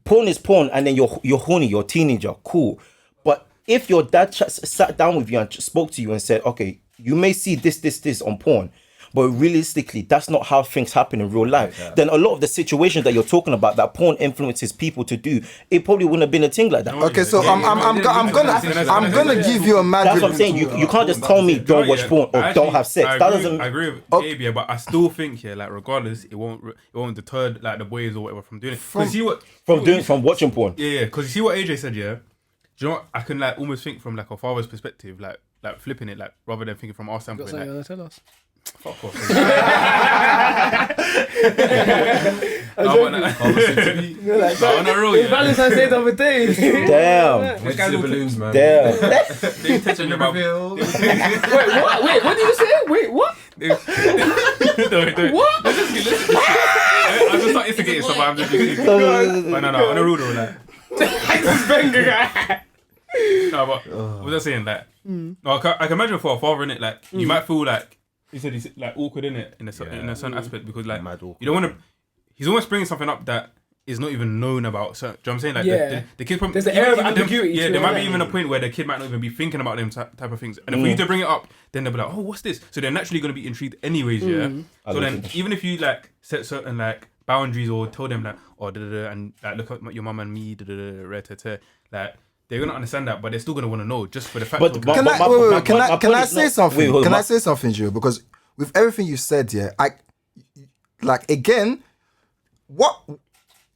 Porn is porn, and then you're horny, you're a teenager, cool. But if your dad sat down with you and spoke to you and said, okay, you may see this on porn, but realistically, that's not how things happen in real life. Then a lot of the situations that you're talking about that porn influences people to do, it probably wouldn't have been a thing like that. Okay, so I'm gonna give you a mad. That's what I'm saying. You can't just tell me don't watch porn or don't have sex. I agree with Gabe, but I still think like regardless, it won't deter like the boys or whatever from doing it. From watching porn. Yeah. Because you see what AJ said. Yeah. Do you know what? I can like almost think from like a father's perspective, like flipping it, like rather than thinking from our standpoint. Got something you want to tell us? Fuck off. I want to roll you. Valentine's Day the other day. Damn. Which the balloons, man. Damn. They touching about. Wait, what did you say? Wait, what? What? I'm just not instigating stuff. I'm just using. No. On a rule though, like. No, but what was I saying? Like, no, I can imagine for a father in it, like you might feel like he said he's like awkward in it in a certain aspect because like you don't want to. He's almost bringing something up that is not even known about. So, do you know what I'm saying? Like the kid from there's an air of ambiguity. Yeah, there might be even a point where the kid might not even be thinking about them type of things, and for you to bring it up, then they'll be like, oh, what's this? So they're naturally going to be intrigued anyways. Yeah. So then even if you like set certain like boundaries or tell them like and like look at your mum and me, like they're gonna understand that, but they're still gonna want to know just for the fact. But- of but- Can my- I, my- wait, wait, my wait, can point- I, my can point I is say not- something? wait, hold Can on. I say something, Joe? Because with everything you said, yeah, like again, what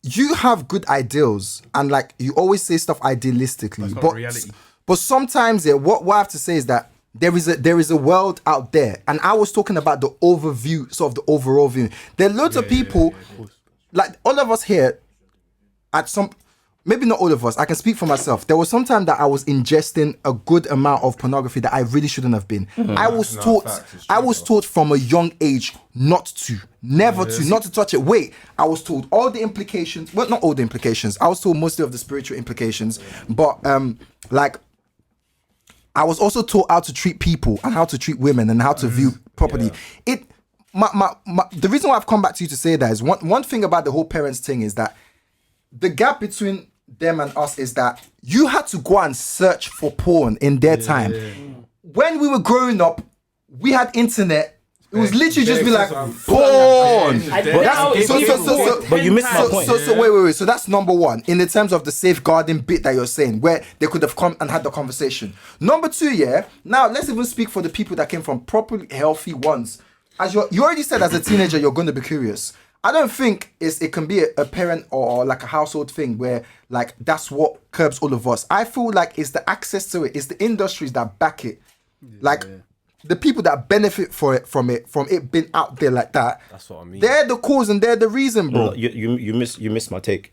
you have good ideals and like you always say stuff idealistically, not but reality. but sometimes, yeah, what I have to say is that there is a world out there, and I was talking about the overview, sort of the overall view. There are loads of people, like all of us here, at some. Maybe not all of us. I can speak for myself. There was some time that I was ingesting a good amount of pornography that I really shouldn't have been. I was taught from a young age not to, never to, not to touch it. Wait, I was told all the implications. Well, not all the implications. I was told mostly of the spiritual implications. But like, I was also taught how to treat people and how to treat women and how to view property. The reason why I've come back to you to say that is one thing about the whole parents thing is that the gap between them and us is that you had to go and search for porn in their time. When we were growing up, we had internet. It was literally just be like porn. But you missed my point. So wait. So that's number one in the terms of the safeguarding bit that you're saying, where they could have come and had the conversation. Number two, yeah. Now let's even speak for the people that came from properly healthy ones. As you already said, as a teenager, you're going to be curious. I don't think it can be a parent or like a household thing where like that's what curbs all of us. I feel like it's the access to it, it's the industries that back it, like the people that benefit from it being out there like that. That's what I mean. They're the cause and they're the reason, bro. No, you miss my take.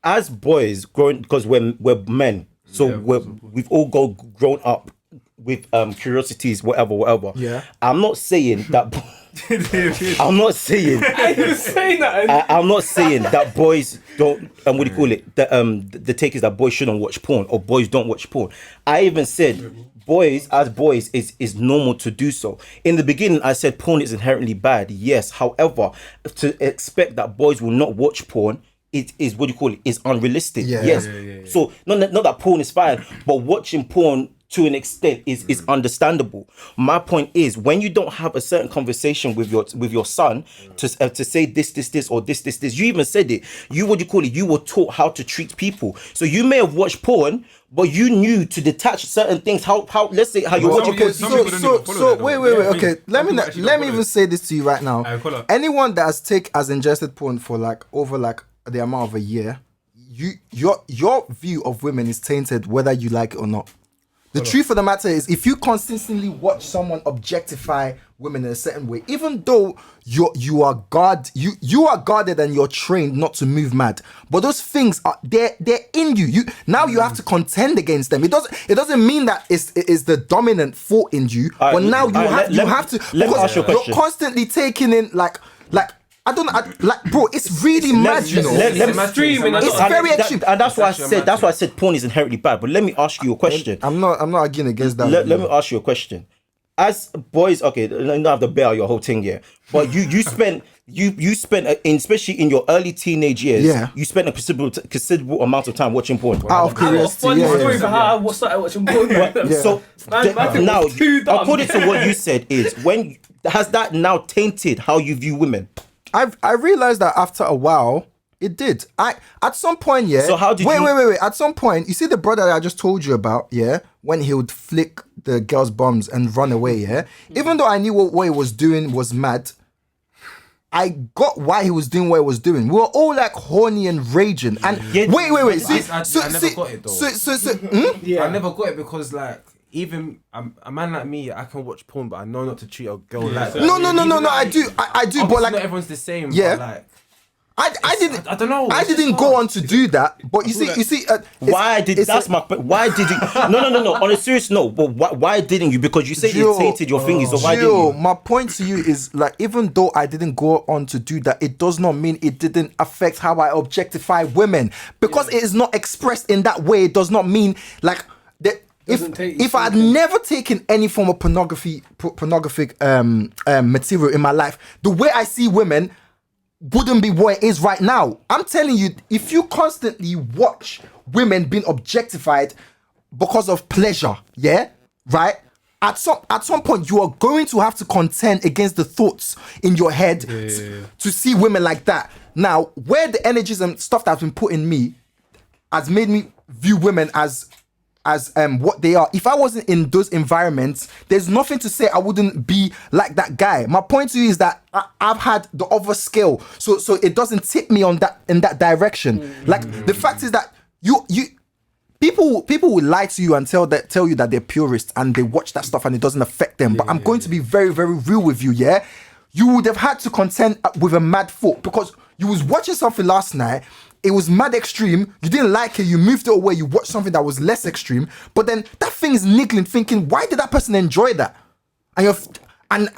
As boys growing, because we're men, so we've all grown up with curiosities, whatever. Yeah. I'm not saying that. I'm not saying. You saying that? I'm not saying that boys don't. What do you call it? The take is that boys shouldn't watch porn or boys don't watch porn. I even said boys is normal to do so. In the beginning, I said porn is inherently bad. Yes, however, to expect that boys will not watch porn. It is what do you call it? Is unrealistic. Yeah. Yes. So not that porn is fine, but watching porn to an extent is understandable. My point is when you don't have a certain conversation with your son to say this or this, you even said it. You were taught how to treat people. So you may have watched porn, but you knew to detach certain things. How let's say how you watch Okay, porn. so wait. Okay, let me even say this to you right now. Anyone that has ingested porn for like over like the amount of a year, your view of women is tainted whether you like it or not. The truth of the matter is, if you consistently watch someone objectify women in a certain way, even though you are guarded and you're trained not to move mad, but those things are they're in you. You have to contend against them. It doesn't mean that it is the dominant fault in you, but now you have to. Let me ask you a question. You're constantly taking in like. I don't know, bro. It's really mad, you know. It's very extreme, and that's why I said porn is inherently bad. But let me ask you a question. I'm not arguing against that. Let me ask you a question. As boys, okay, you don't have to bail your whole thing here, but you spent especially in your early teenage years, you spent a considerable amount of time watching porn. Out of curiosity, story for how I started watching porn. So now, according to what you said, has that now tainted how you view women? I realized that after a while, it did. At some point, yeah. So how did wait. At some point, you see the brother that I just told you about, yeah, when he would flick the girls' bums and run away, yeah. Even though I knew what he was doing was mad, I got why he was doing what he was doing. We were all like horny and raging. And wait. See, I never got it though. I never got it because like. Even a man like me, I can watch porn, but I know not to treat a girl like that. No. I do, but like not everyone's the same. Yeah. But like, I don't know. I didn't go on to do that, but you see. Why did you? No. On a serious note, but why didn't you? Because you say it tainted your fingers. So why didn't you? My point to you is like, even though I didn't go on to do that, it does not mean it didn't affect how I objectify women. Because it is not expressed in that way, it does not mean like that. If I had never taken any form of pornographic material in my life, the way I see women wouldn't be what it is right now. I'm telling you, if you constantly watch women being objectified because of pleasure, yeah, right? At some point, you are going to have to contend against the thoughts in your head to see women like that. Now, where the energies and stuff that's been put in me has made me view women as as what they are. If I wasn't in those environments, there's nothing to say I wouldn't be like that guy. My point to you is that I've had the other skill, so it doesn't tip me in that direction. Like the fact is that you people will lie to you and tell you that they're purists and they watch that stuff and it doesn't affect them. But I'm going to be very, very real with you. Yeah, you would have had to contend with a mad foot because you was watching something last night. It was mad extreme. You didn't like it. You moved it away. You watched something that was less extreme. But then that thing is niggling, thinking, why did that person enjoy that? And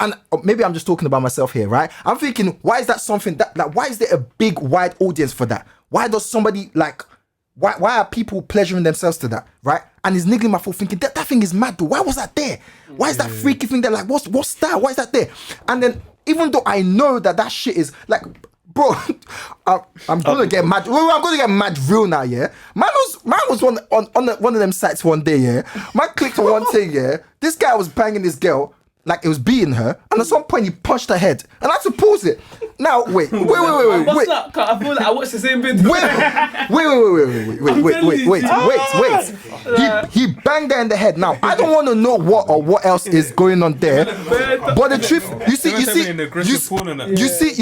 maybe I'm just talking about myself here, right? I'm thinking, why is that something that why is there a big wide audience for that? Why does somebody like? Why are people pleasuring themselves to that, right? And it's niggling my foot, thinking that thing is mad. Though. Why was that there? Why is that freaky thing there? Like, what's that? Why is that there? And then even though I know that shit is like. Bro, I'm gonna get mad. I'm gonna get mad real now, yeah. Man was on one of them sites one day, yeah. Man clicked on one thing, yeah. This guy was banging this girl, like it was beating her, and at some point he punched her head, and I had to pause it. Now wait. I feel like I watched the same video. Wait. He banged her in the head. Now I don't want to know what else is going on there, but the truth, you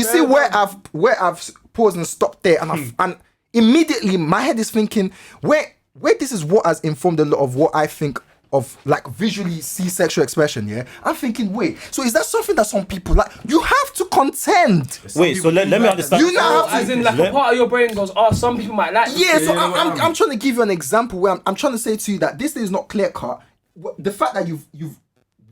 see where I've paused and stopped there, and immediately my head is thinking where this is what has informed a lot of what I think of like visually see sexual expression, yeah. I'm thinking, wait, so is that something that some people like? You have to contend. Wait, so let me understand. You now have to, as in like a part of your brain goes, some people might like. Yeah, so I'm trying to give you an example where I'm trying to say to you that this thing is not clear cut. The fact that you've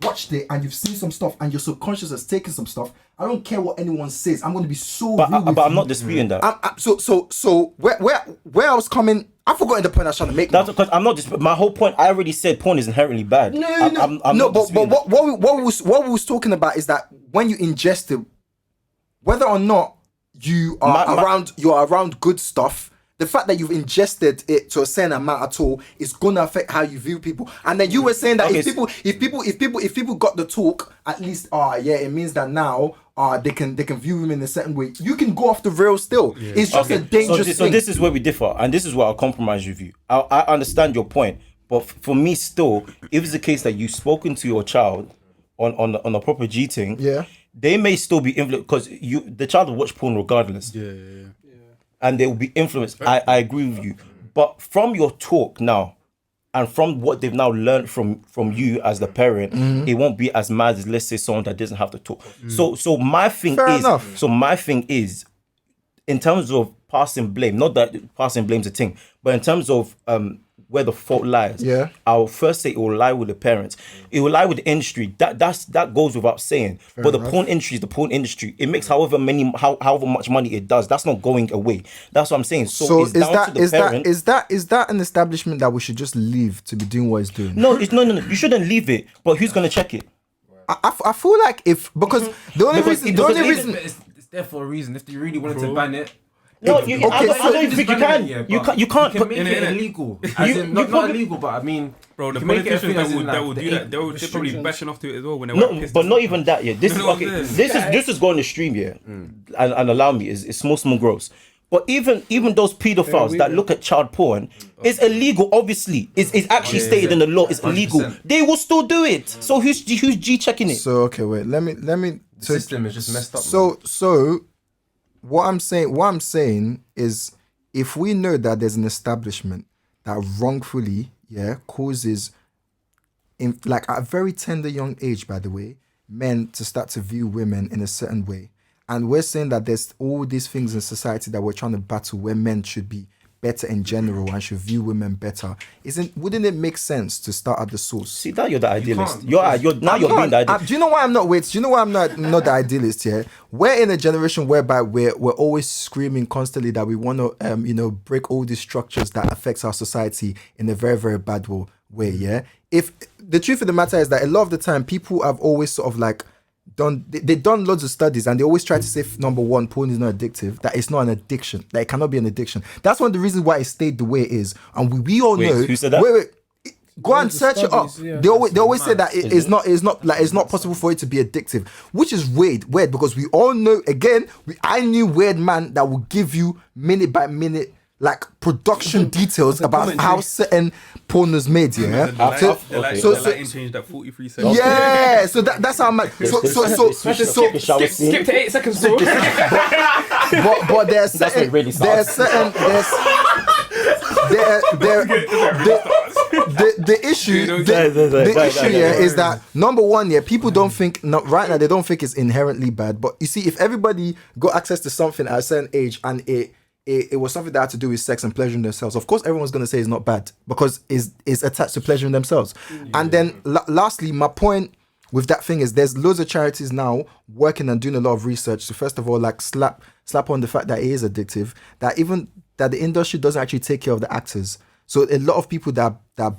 watched it and you've seen some stuff and your subconscious has taken some stuff. I don't care what anyone says. I'm going to be so real with but I'm you. not disputing that. So where I was coming, I forgot the point I was trying to make. That's because I'm not just. My whole point. I already said porn is inherently bad. No, but what we was talking about is that when you ingest it, whether or not you are around good stuff, the fact that you've ingested it to a certain amount at all is gonna affect how you view people. And then you were saying that if people got the talk, at least it means that now they can view him in a certain way. You can go off the rails still. Yeah. It's just a dangerous thing. So this is where we differ, and this is where I'll compromise with you. I understand your point, but for me still, if it's the case that you've spoken to your child on a proper G thing, they may still be influenced because the child will watch porn regardless. And they will be influenced. I agree with you. But from your talk now, and from what they've now learned from you as the parent, it won't be as mad as, let's say, someone that doesn't have to talk. So my thing is, in terms of passing blame, not that passing blame's a thing, but in terms of where the fault lies, I'll first say it will lie with the parents. It will lie with the industry. That goes without saying. But the porn industry is the porn industry. It makes however much money it does. That's not going away. That's what I'm saying. So it's down to the parent. Is that an establishment that we should just leave to be doing what it's doing? No. You shouldn't leave it. But who's gonna check it? I feel like because the only reason it's there for a reason. If they really wanted to ban it. No, I don't think you can. You can't make it illegal. Not illegal, but I mean, bro, the politicians that will do that, they're probably bashing off to it as well when they're pissed. But not even that. Yeah, this is going to stream here, and allow me is small gross. But even those pedophiles that look at child porn, it's illegal. Obviously, it's actually stated in the law. It's illegal. 100%. They will still do it. So who's G checking it? So okay, wait. Let me. The system is just messed up. So. What I'm saying is, if we know that there's an establishment that wrongfully, causes, like at a very tender young age, by the way, men to start to view women in a certain way, and we're saying that there's all these things in society that we're trying to battle where men should be better in general and should view women better, wouldn't it make sense to start at the source? See that you're the idealist. You're being the idealist. Do you know why I'm not? Do you know why I'm not the idealist here? We're in a generation whereby we're always screaming constantly that we want to break all these structures that affects our society in a very, very bad way. Yeah. If the truth of the matter is that a lot of the time people have always sort of like they've done loads of studies and they always try to say, number one, porn is not addictive, that it's not an addiction, that it cannot be an addiction. That's one of the reasons why it stayed the way it is. And we all know. Who said that? Wait. Go and search it up. They always say that it's not possible for it to be addictive, which is weird because we all know, again, I knew weird man that will give you minute by minute like production details about how certain porn was made. Yeah. The lighting changed at 43 seconds. Yeah, so that's how much. So Skip to 8 seconds, bro. but there's certain, really there's certain, the issue here is that number one, yeah, people don't think right now they don't think it's inherently bad. But you see, if everybody got access to something at a certain age and it was something that had to do with sex and pleasuring themselves, of course everyone's going to say it's not bad because it's attached to pleasuring themselves. And then lastly, my point with that thing is there's loads of charities now working and doing a lot of research to first of all like slap on the fact that it is addictive, that the industry doesn't actually take care of the actors. So a lot of people that are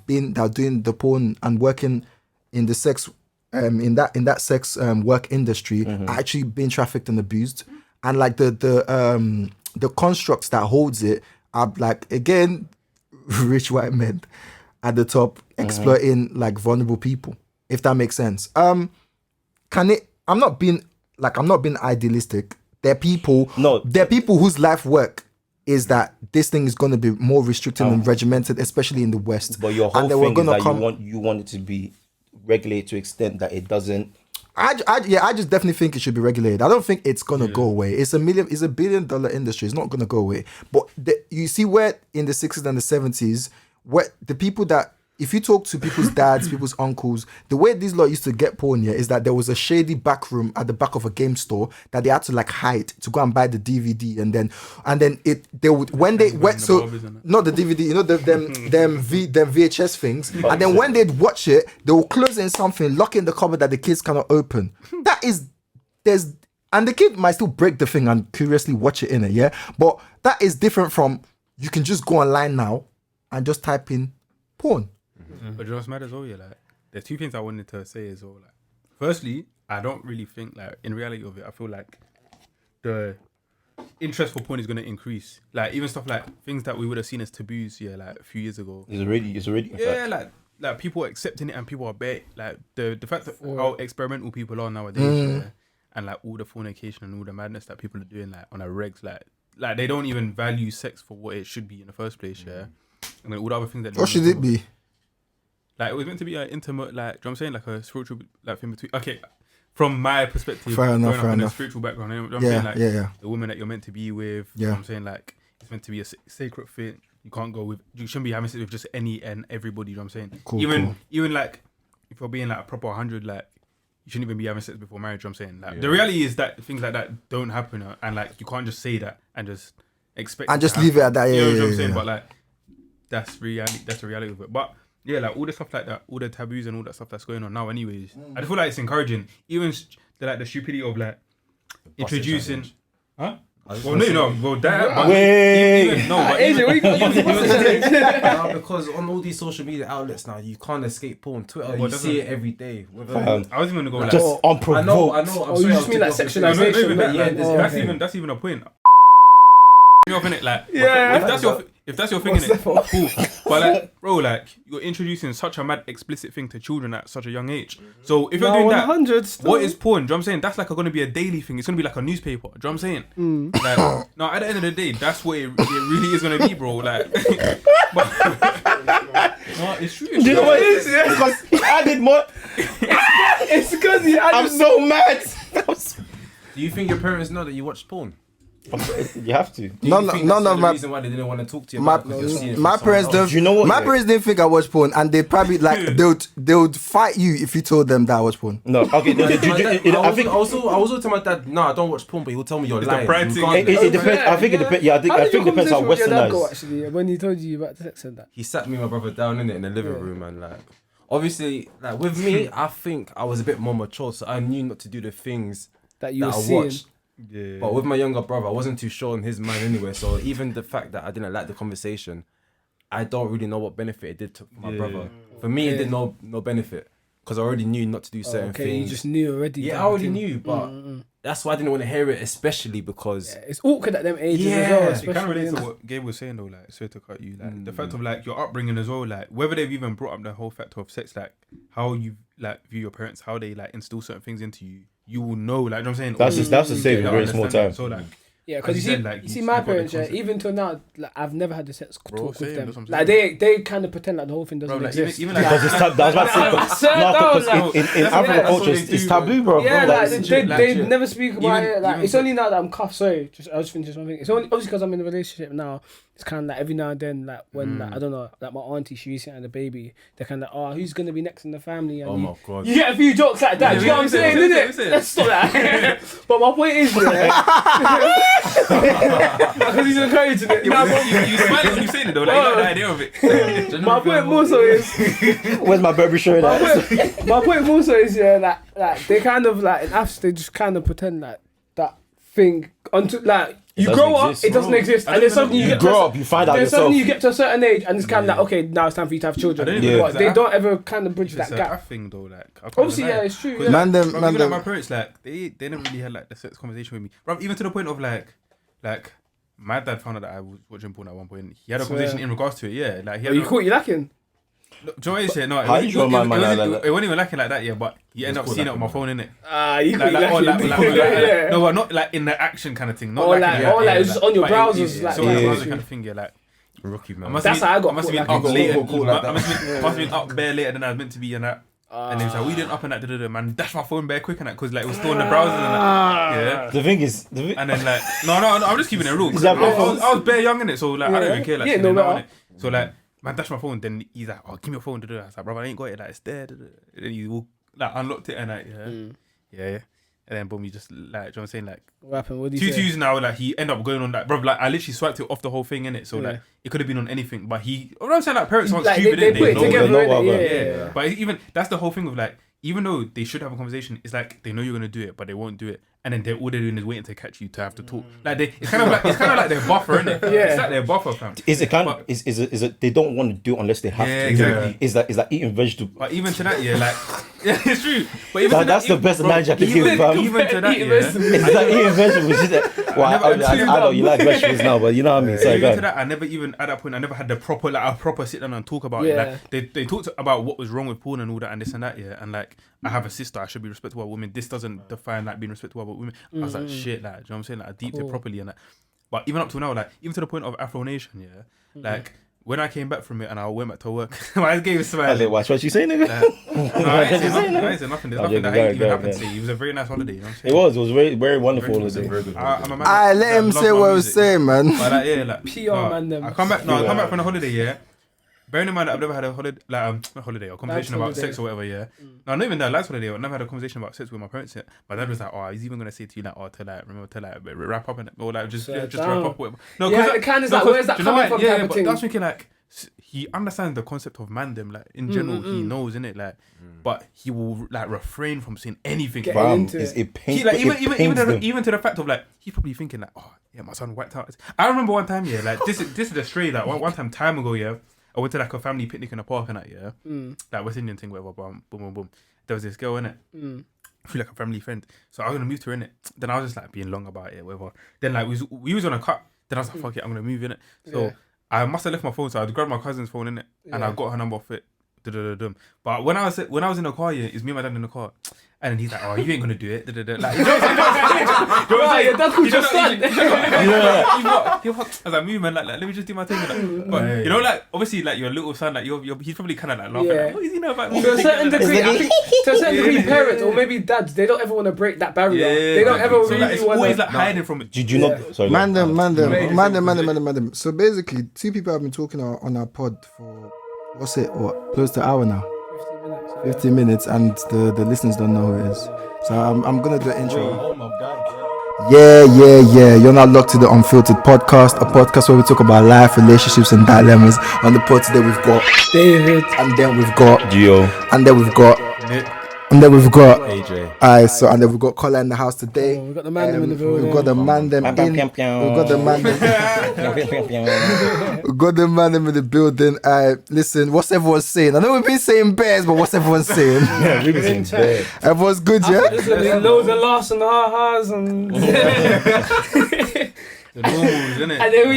doing the porn and working in the sex in that sex work industry are actually being trafficked and abused, and like the constructs that holds it are like, again, rich white men at the top exploiting like vulnerable people, if that makes sense. I'm not being idealistic. There are people whose life work is that this thing is going to be more restricted and regimented, especially in the West. But your whole thing is that you want it to be regulated to the extent that it doesn't. I just definitely think it should be regulated. I don't think it's gonna go away. It's $1 billion industry. It's not gonna go away. But you see where in the 60s and the 70s, where the people that, if you talk to people's dads, people's uncles, the way these lot used to get porn here is that there was a shady back room at the back of a game store that they had to like hide to go and buy the DVD, and then they would when they went, so not the DVD, you know, them VHS things, and then when they'd watch it, they will close in something, lock in the cupboard that the kids cannot open. And the kid might still break the thing and curiously watch it in it, yeah. But that is different from you can just go online now and just type in porn. But you know what's mad as well, yeah, like there's two things I wanted to say as well. Like, firstly, I don't really think, like, in reality of it, I feel like the interest for porn is going to increase. Like, even stuff like things that we would have seen as taboos, yeah, like a few years ago. It's already. Yeah, like people are accepting it and people are like the fact that how experimental people are nowadays, yeah, and like all the fornication and all the madness that people are doing, like on a regs, like they don't even value sex for what it should be in the first place, yeah. And then all the other things that. What should it be? Like, it was meant to be an intimate, like, do you know what I'm saying? Like a spiritual, like, thing between. Okay, from my perspective, fair enough. A spiritual background, you know what I'm saying? Like, the woman that you're meant to be with, you know what I'm saying? Like, it's meant to be a sacred thing. You can't go with, you shouldn't be having sex with just any and everybody, you know what I'm saying? Cool. Even like, if you're being like a proper 100, like, you shouldn't even be having sex before marriage, you know what I'm saying? Like, the reality is that things like that don't happen, and like, you can't just say that and just expect and just leave it at that, you know what I'm saying? But like, that's the reality of it. But yeah, like all the stuff like that, all the taboos and all that stuff that's going on now anyways, I just feel like it's encouraging. Even the stupidity of like introducing... Huh? Well, no. Well, that... Wait! Because on all these social media outlets now, you can't escape porn. Twitter, you see it every day. I was even going to go like... Just unprovoked. I know. You just mean like sexualization? That's even a point. Like, if that's your thing, innit, cool. But like, bro, like, you're introducing such a mad explicit thing to children at such a young age. So if you're doing that, what is porn? Do you know what I'm saying? That's like going to be a daily thing. It's going to be like a newspaper. Do you know what I'm saying? Like, no, at the end of the day, that's what it really is going to be, bro. Like, but, no, it's true. Do you know what it is? Yeah? Because he added more. It's because he added. I'm so mad. Do you think your parents know that you watch porn? You have to. None of my reason why they didn't want to talk to you. My parents don't. You know what? My parents didn't think I watched porn, and they probably like they would fight you if you told them that I watch porn. No, okay. I think I also tell my dad, no, I don't watch porn, but he'll tell me you're lying. It depends. I think it depends. Yeah, I think it depends how westernized. Actually, when he told you about sex and that, he sat me and my brother down in the living room, and like, obviously, like with me, I think I was a bit more mature, so I knew not to do the things that you I seeing. watched. Yeah. But with my younger brother, I wasn't too sure on his mind anyway. So even the fact that I didn't like the conversation, I don't really know what benefit it did to my brother. For me, it did no benefit because I already knew not to do certain things. You just knew already. Yeah, I already knew, but that's why I didn't want to hear it, especially because it's awkward at them ages as well. It kind of relates to what Gabe was saying though, like, sorry to cut you, like the fact of like your upbringing as well, like whether they've even brought up the whole factor of sex, like how you like view your parents, how they like instill certain things into you. You will know, like, you know what I'm saying? That's the same in a very small time. So, like, Yeah, As because you you see, said, like, you see you my got the parents, yeah, concept. even till now, like, I've never had the sex Bro, talk same, with that's them. what I'm Like they kind of pretend like the whole thing doesn't Bro, like, exist. even Because it's tab- that was about to say, Sir, no, no, because like- in Yeah, African that's culture, what they it's do, taboo, bro. yeah, bro. like it's they legit, they like, never speak about even- it. Like even it's to- only now that I'm cuffed. Sorry, I was finishing something. It's only obviously because I'm in a relationship now. It's kind of like every now and then, like when like, I don't know, like my auntie, she recently had a baby. They're kind of like, oh, who's gonna be next in the family? And Oh you, my god. you get a few jokes like that. Yeah, Do you know what I'm we saying? say it, Innit? we say it. Let's stop that. But my point is, yeah, because he's encouraging it. Yeah, but you smile when you say it though, like you like the idea of it. My point more so is. Where's my Burberry shirt My at? point, my point also is like they kind of like in Africa they just kind of pretend like that thing until like you doesn't grow up, exist, it doesn't bro. exist, I and don't then suddenly even you know. get You to grow up, you find out then yourself. suddenly you get to a certain age, and it's kind of like okay, now it's time for you to have children. I don't even Yeah. know But if they it's don't ever kind of bridge It's that a gap. thing though, like I can't Obviously, deny yeah, it. it's true. 'Cause, Yeah. Man, them, Bro, man, even like them. my parents, like they didn't really have like the sex conversation with me, bro. Even to the point of like my dad found out that I was watching porn at one point. He had a conversation in regards to it. Yeah, like he had You caught you lacking. Do you know what it is? No, How you draw my man like that? it wasn't even lacking like that. Yeah, but he ended up seeing it on my phone, innit? You Like, caught you lacking. Yeah. no, but not like in the action kind of thing. Not Or like, like- in the- or like it's on your but browsers, like, so on your yeah. browser kind of thing. Yeah, like Rookie man. I must That's have how I got I must have been caught, up like, later. cool like I must have been up bare later than I was meant to be and that. And he was like, we didn't up and that, man. Dash my phone bare quick and that, because like it was still in the browser and that. Yeah. The thing is, And then like, no, I'm just keeping it real. 'Cause Is that I was bare young in it, so like I don't even care. Like, Yeah, shit, no now, matter. innit? So like, man, dash my phone. Then he's like, oh, give me your phone. I was like, bro, I ain't got it. Like it's there. And then he like unlocked it and like, yeah. And then boom, you just like, do you know what I'm saying? Like What happened? What did you two say? twos now. Like he ended up going on that, bro. Like I literally swiped it off the whole thing in it. So Yeah. like it could have been on anything, but he. What I'm saying, like parents aren't Like, stupid. they innit? put it know together, what- know innit? what- Yeah. But even that's the whole thing with like, even though they should have a conversation, it's like they know you're gonna do it, but they won't do it, and then all they're doing is waiting to catch you to have to talk. Like it's kind of like their buffer, isn't it? Yeah. It's like their buffer, fam. is it kind But- of is it they don't want to do it unless they have Yeah, to? exactly. Is that eating vegetables? But even to that, yeah, like yeah, it's true. But even to That's the best analogy I can give, fam. Even to that, Eating yeah. vegetables. It's like eating vegetables. Well, I know you like vegetables now, but you know what I mean. Sorry, Even go to ahead. that, I never even at that point I never had the proper sit down and talk about it. Yeah. Like they talked about what was wrong with porn and all that and this and that, yeah. And like I have a sister, I should be respectful of women. This doesn't define like being respectful of women. I was like shit, like, do you know what I'm saying? Like I deeped it properly and that. But even up to now, like even to the point of Afro Nation, yeah. Like when I came back from it and I went back to work, my eyes gave a smile. Watch what you say, nigga. I ain't saying nothing. There's nothing I'm that joking, even go happened ahead. to you. It was a very nice holiday. You know what I'm saying? It was very very wonderful. Very holiday. Very good. I'm a man I that let him loves say my what I was music. saying, man. But like, yeah, like PR man them. I come back from a holiday, yeah. Bearing in mind that I've never had a holiday, like a holiday or conversation about holiday. sex or whatever, yeah. No, not even that last holiday. I've never had a conversation about sex with my parents yet. My dad was like, "Oh, he's even gonna say to you like, oh, to like, remember to like wrap up and or like just So just wrap up." Whatever. No, Yeah, 'cause it kind of no, like, 'cause- where's that do you know coming what? from Yeah, type of but thing. I was thinking like he understands the concept of mandem, like in general, he knows, innit, like, but he will like refrain from saying anything. Get Fam, into it He, pains like it pains them. even to the fact of like he's probably thinking like, oh yeah, my son wiped out. I remember one time, yeah, like this is a stray, like one time ago, yeah, I went to like a family picnic in the park and that, yeah, like West Indian thing, whatever, boom. There was this girl in it, I feel like a family friend, so I was gonna move to her in it. Then I was just like being long about it, whatever. Then like we was on a cut. Then I was like, fuck it, I'm gonna move in it. So Yeah. I must have left my phone, so I grabbed my cousin's phone in it, and I got her number off it. But when I was in the car, yeah, it's me and my dad in the car, and then he's like, "Oh, you ain't gonna do it." Like, you know what I'm saying? Right, your dad called your son. I was like, "Move, man, like, let me just do my thing." Like, but you know, like, obviously, like your little son, like, he's probably kind of like laughing. Yeah. Like, what does he know about me? To a certain degree, I think to a certain degree, Yeah. parents or maybe dads, they don't ever want to break that barrier. Yeah, They don't ever so, like, really it's want always to. like hiding from it. Did you not? Sorry, Man them. Amazing. So basically, two people have been talking on our pod for close to an hour now. 15 minutes, and the listeners don't know who it is. So I'm gonna do an intro. Oh my god. Yeah. You're not locked to the Unfiltered podcast, a podcast where we talk about life, relationships, and dilemmas. On the pod today, we've got David. and then we've got Gio. and then we've got Nick, and then we've got AJ. and then we've got Colin in the house today. We've got the man them in the building. We've got the man them in. We've got the man them. We've got the man them in the building. Listen, what's everyone saying? I know we've been saying bears, but what's everyone saying? Yeah, really seems bad. Everyone's good, yeah. Listen, there's loads of laughs and ha-has and The normals, innit? and then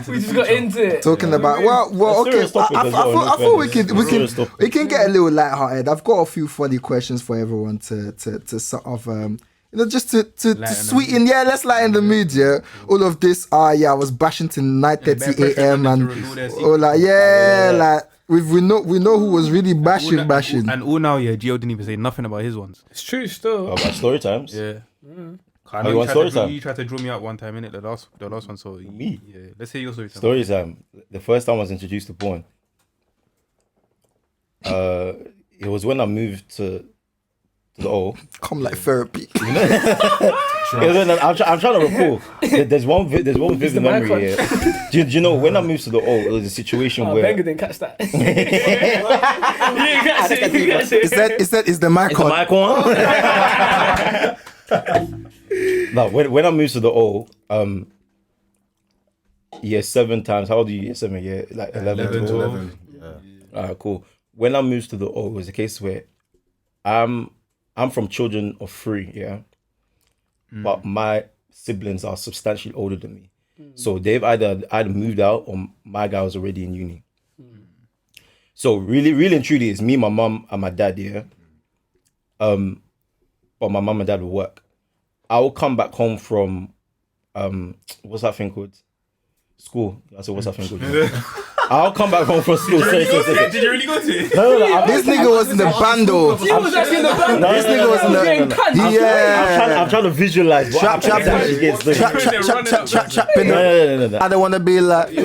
we just got into it. Talking about well, A okay. serious topic I as well, thought we no could serious topic. we can get a little lighthearted. I've got a few funny questions for everyone to sort of You know, just to Lighten the sweeten, let's lighten the mood, yeah. All of this, I was bashing till 9:30 a.m. and like we know who was really bashing. And all now, Gio didn't even say nothing about his ones. It's true still. About story times. Yeah. I Oh, you know want story time? you tried to draw me out one time, innit? The last one. So Me? Yeah. Let's hear your story time. Story time. The first time I was introduced to porn. It was when I moved to the O. Come like therapy. I'm trying to recall. There's one vivid memory here. Do you know when I moved to the O? It was a situation where Wenger didn't catch that. You didn't catch it. You didn't catch it. Is the mic on? mic on? No, when I moved to the O, year 7 times. How old are you? Year 7, yeah, like 11, 12. Alright, cool. When I moved to the O, it was a case where I'm from children of 3, yeah, but my siblings are substantially older than me, so they've either moved out or my guy was already in uni. So really and truly, it's me, my mum, and my dad, yeah. But my mum and dad will work. I will come back home from what's that thing called? School. I said, what's that thing called? I'll come back home from school. Sorry. Did you really go to it? No. This nigga was in the band though. He was actually in the band. This nigga was in the I'm trying to visualize what Trap. happened No. I don't want to be like.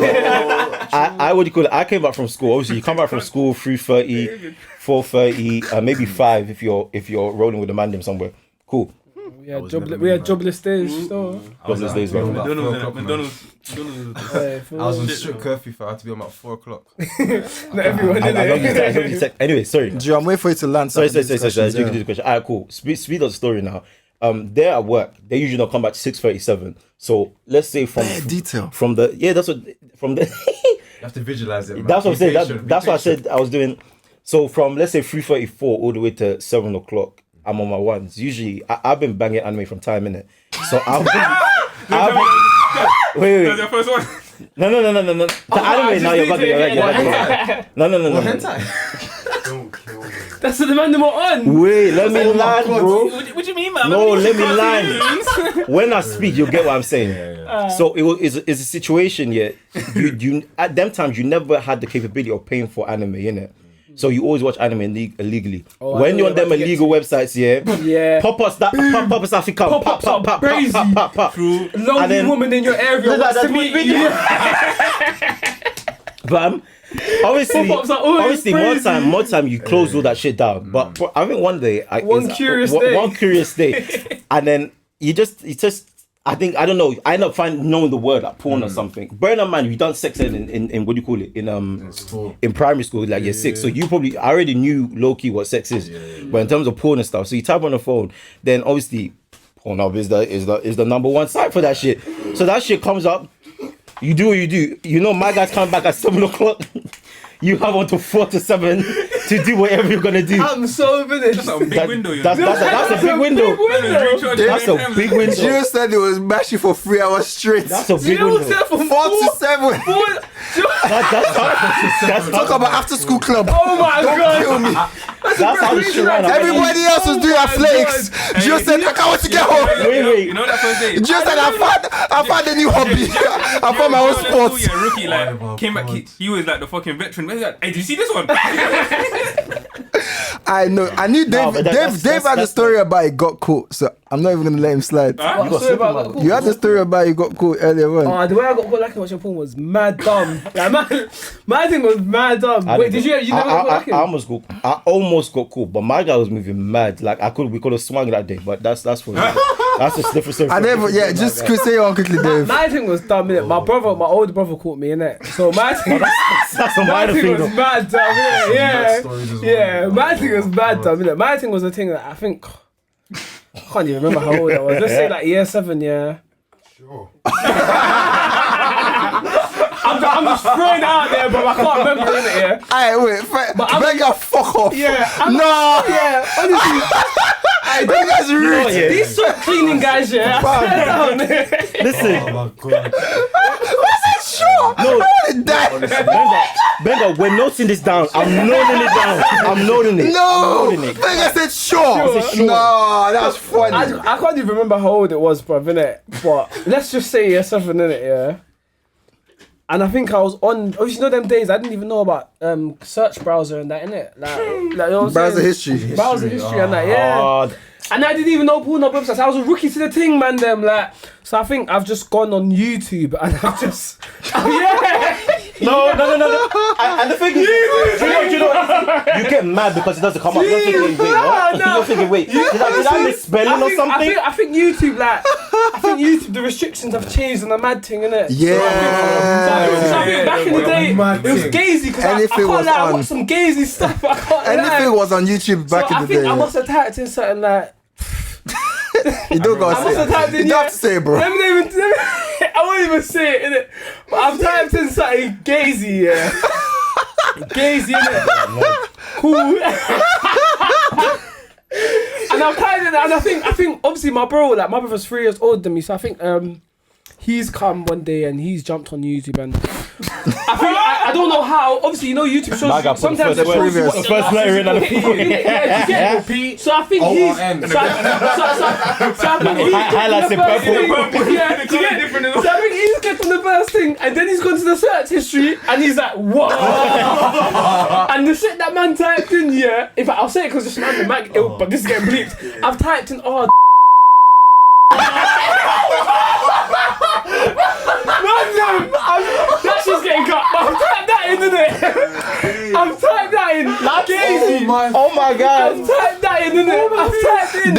I what do you call it? I came back from school. Obviously, you come back from school 3:30, 4:30, maybe 5 if you're rolling with a man somewhere. Cool. We had jobless days. So. Jobless days, bro. McDonald's. I was on strict curfew, I had to be on about 4 o'clock. Not everyone did it. Anyway, sorry. Joe, I'm waiting for you to land. Sorry. You can do the question. Alright, cool. Speed of the story now. They're at work. They usually don't come back to 6:37. So let's say from the You have to visualize it. That's what I'm saying. That's what I said I was doing. So from let's say 3:34 all the way to 7 o'clock, I'm on my ones. Usually I've been banging anime from time, innit? So wait. That's your first one. No. The anime now you're bugging. No. Don't kill me. That's the man that we're on. Wait, let me land, bro. What do you mean, man? No, let me land. When I speak, you'll get what I'm saying. So it's a situation, yeah. You at them times you never had the capability of paying for anime, innit? So you always watch anime illegally. When you're on them illegal websites, yeah. Pop us Africa. Pop. Lonely woman in your area wants to meet you. But obviously, more time you close all that shit down. But I think one day, one curious day, and then you just. I don't know. I end up knowing the word like porn or something. Bearing in mind, you done sex ed in what do you call it in primary school, like year 6. So you probably I already knew low key what sex is, but in terms of porn and stuff, so you type on the phone, then obviously Pornhub is the number 1 site for that shit. So that shit comes up. You do what you do. You know my guy's coming back at 7 o'clock. You have until 4 to 7 to do whatever you're gonna do. I'm so finished. That's a big window. That's a big window. That's a big window. Gio said it was mashing for 3 hours straight. That's a big window. 4 to 7. That's Talk about after school club. Oh my god. Kill me. That's how the shit ran. Everybody else was doing athletics. Gio said, I can't wait to get home. Wait. You know that first day? Gio said, I found a new hobby. I found my own sports. Yeah, rookie came back. He was like the fucking veteran. He's like, hey, did you see this one? I know. I knew Dave. Dave had a story about he got caught, so I'm not even gonna let him slide. You had a story about he got caught earlier on. The way I got caught lacking watching porn was mad dumb. My thing was mad dumb. Wait, did you never got lacking? I almost got caught, but my guy was moving mad. Like we could have swung that day, but that's for that's a different story. I never. Yeah, just say on quickly, Dave. My thing was dumb, innit? My older brother caught me, innit? So my thing. That's a My minor thing thing. was mad dumb, innit? Yeah. My thing was mad dumb, innit? My thing was the thing that I think. I can't even remember how old I was. Let's say like year 7, yeah. Sure. I'm just throwing it out there, but I can't remember, innit? Yeah. Alright, wait. Mega fuck off. Yeah. No. Yeah. Honestly. That guy's rude. These sweat cleaning guys, yeah. Listen. Oh my god. Sure. No, Benga, we're noting this down. I'm noting it down. I'm noting it. No, I'm noting it. Benga said sure. No, that's funny. I can't even remember how old it was, bruv, innit? But let's just say year 7, innit, yeah? And I think I was on, obviously, you know them days, I didn't even know about search browser and that, innit? Like you know what I'm Browser saying? history. Browser history and that, yeah. Oh, And I didn't even know Pornhub websites. I was a rookie to the thing, man, them, like. So I think I've just gone on YouTube and I've just, yeah. no. And the thing is, you get mad because it doesn't come up. You're thinking, wait, what? You're thinking, wait, did I miss spelling or something? I think YouTube, like, the restrictions have changed and a mad thing, innit? Yeah. So I think back in the day, it was gazy because I can't lie, I watched some gazy stuff. I can't Anything lie. was on YouTube back in the day. I must have typed in something like, You don't gotta I must have say typed it. in, You don't yeah. have to say it, bro. Let me, I won't even say it, innit? But I've typed in something gazy, yeah. Gazy, innit? Cool. And I've typed in, and I think, obviously my brother's 3 years older than me, so I think, he's come one day and he's jumped on YouTube and I don't know how. Obviously, you know YouTube shows you, sometimes it shows you what the first letter in and the P. So I think he's so I think he's highlights in purple. Yeah, so I think he's getting the first thing and then he's gone to the search history and he's like, what? And the shit that man typed in, yeah. In fact, I'll say it because it's random, but this is getting bleeped. I've typed in that shit's getting cut. I've typed that in, innit? I've typed that in. Gazy. Oh my god. I've typed that in, innit? I've typed in.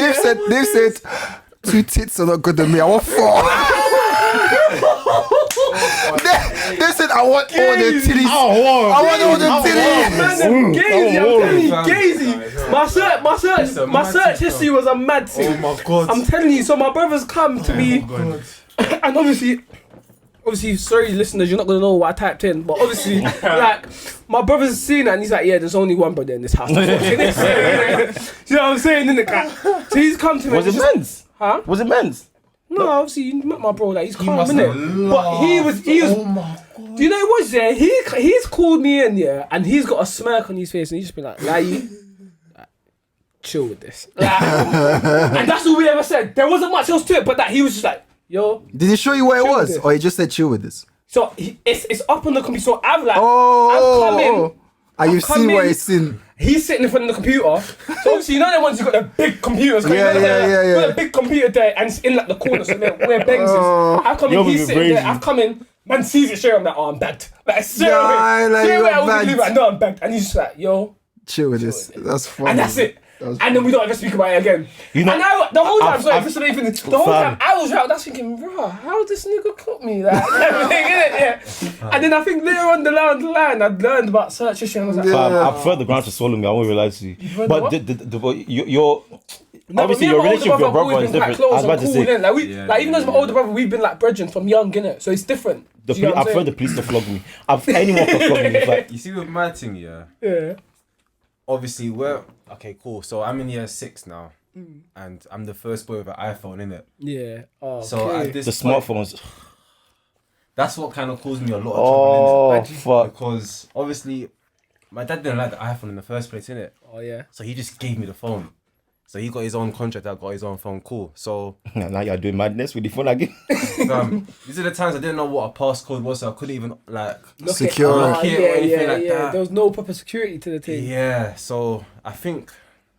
They've said 2 tits are not good than me. I want 4. They said I want all the titties. I want all the titties. Man, gazy. I'm telling you, gazy. My search history was a mad thing. Oh my god. I'm telling you. So my brothers come to me, and obviously, sorry listeners, you're not gonna know what I typed in, but obviously, like, my brother's seen it and he's like, yeah, there's only one brother in this house. You know what I'm saying? So he's come to me. Was it men's? Huh? Was it men's? No, obviously you met my bro, like he's calm, innit? But he was. Oh my god. Do you know what it was? Yeah, he's called me in, yeah, and he's got a smirk on his face, and he's just been like, chill with this. Like, and that's all we ever said. There wasn't much else to it, but that he was just like, yo. Did he show you what it was, this. or he just said chill with this? So it's up on the computer. So I've like, Oh, I've come in. And you've come seen what in. he's seen. He's sitting in front of the computer. So obviously, you know the ones who got the big computers. Yeah. Got a big computer there and it's in like the corner, so where Bangs is. I've come in, he's sitting there. I've come in, man sees it straight. I'm like, oh, I'm bagged. Like straight away, I wouldn't believe it. I know I'm bagged, and he's just like, yo, chill with this. That's funny. and that's it. And then we don't ever speak about it again. You know, and the whole time, the whole fam. time I was out, that's thinking, bro, how this nigga clock me? Like, everything, innit? Yeah. And then I think later on the line, I'd learned about search history and I was like, I prefer the ground to swallow me. I won't realize to you. But your obviously your relationship with your brother is different. I was about to say. Like even as my older brother, we've been like brethren from young, innit? So it's different. I prefer the police to flog me. Anyone can flog me. Like, You see with my thing, yeah. Yeah. Obviously, okay, cool. So I'm in year 6 now, and I'm the first boy with an iPhone, innit? Yeah. Oh, So at this the point, smartphones. that's what kind of caused me a lot of trouble, innit? Fuck. Because obviously, my dad didn't like the iPhone in the first place, innit? Oh yeah. So he just gave me the phone. So he got his own contract, I got his own phone, cool. So Now you're doing madness with the phone again. these are the times I didn't know what a passcode was, so I couldn't even like Secure. lock it or anything like that. There was no proper security to the thing. Yeah, so I think,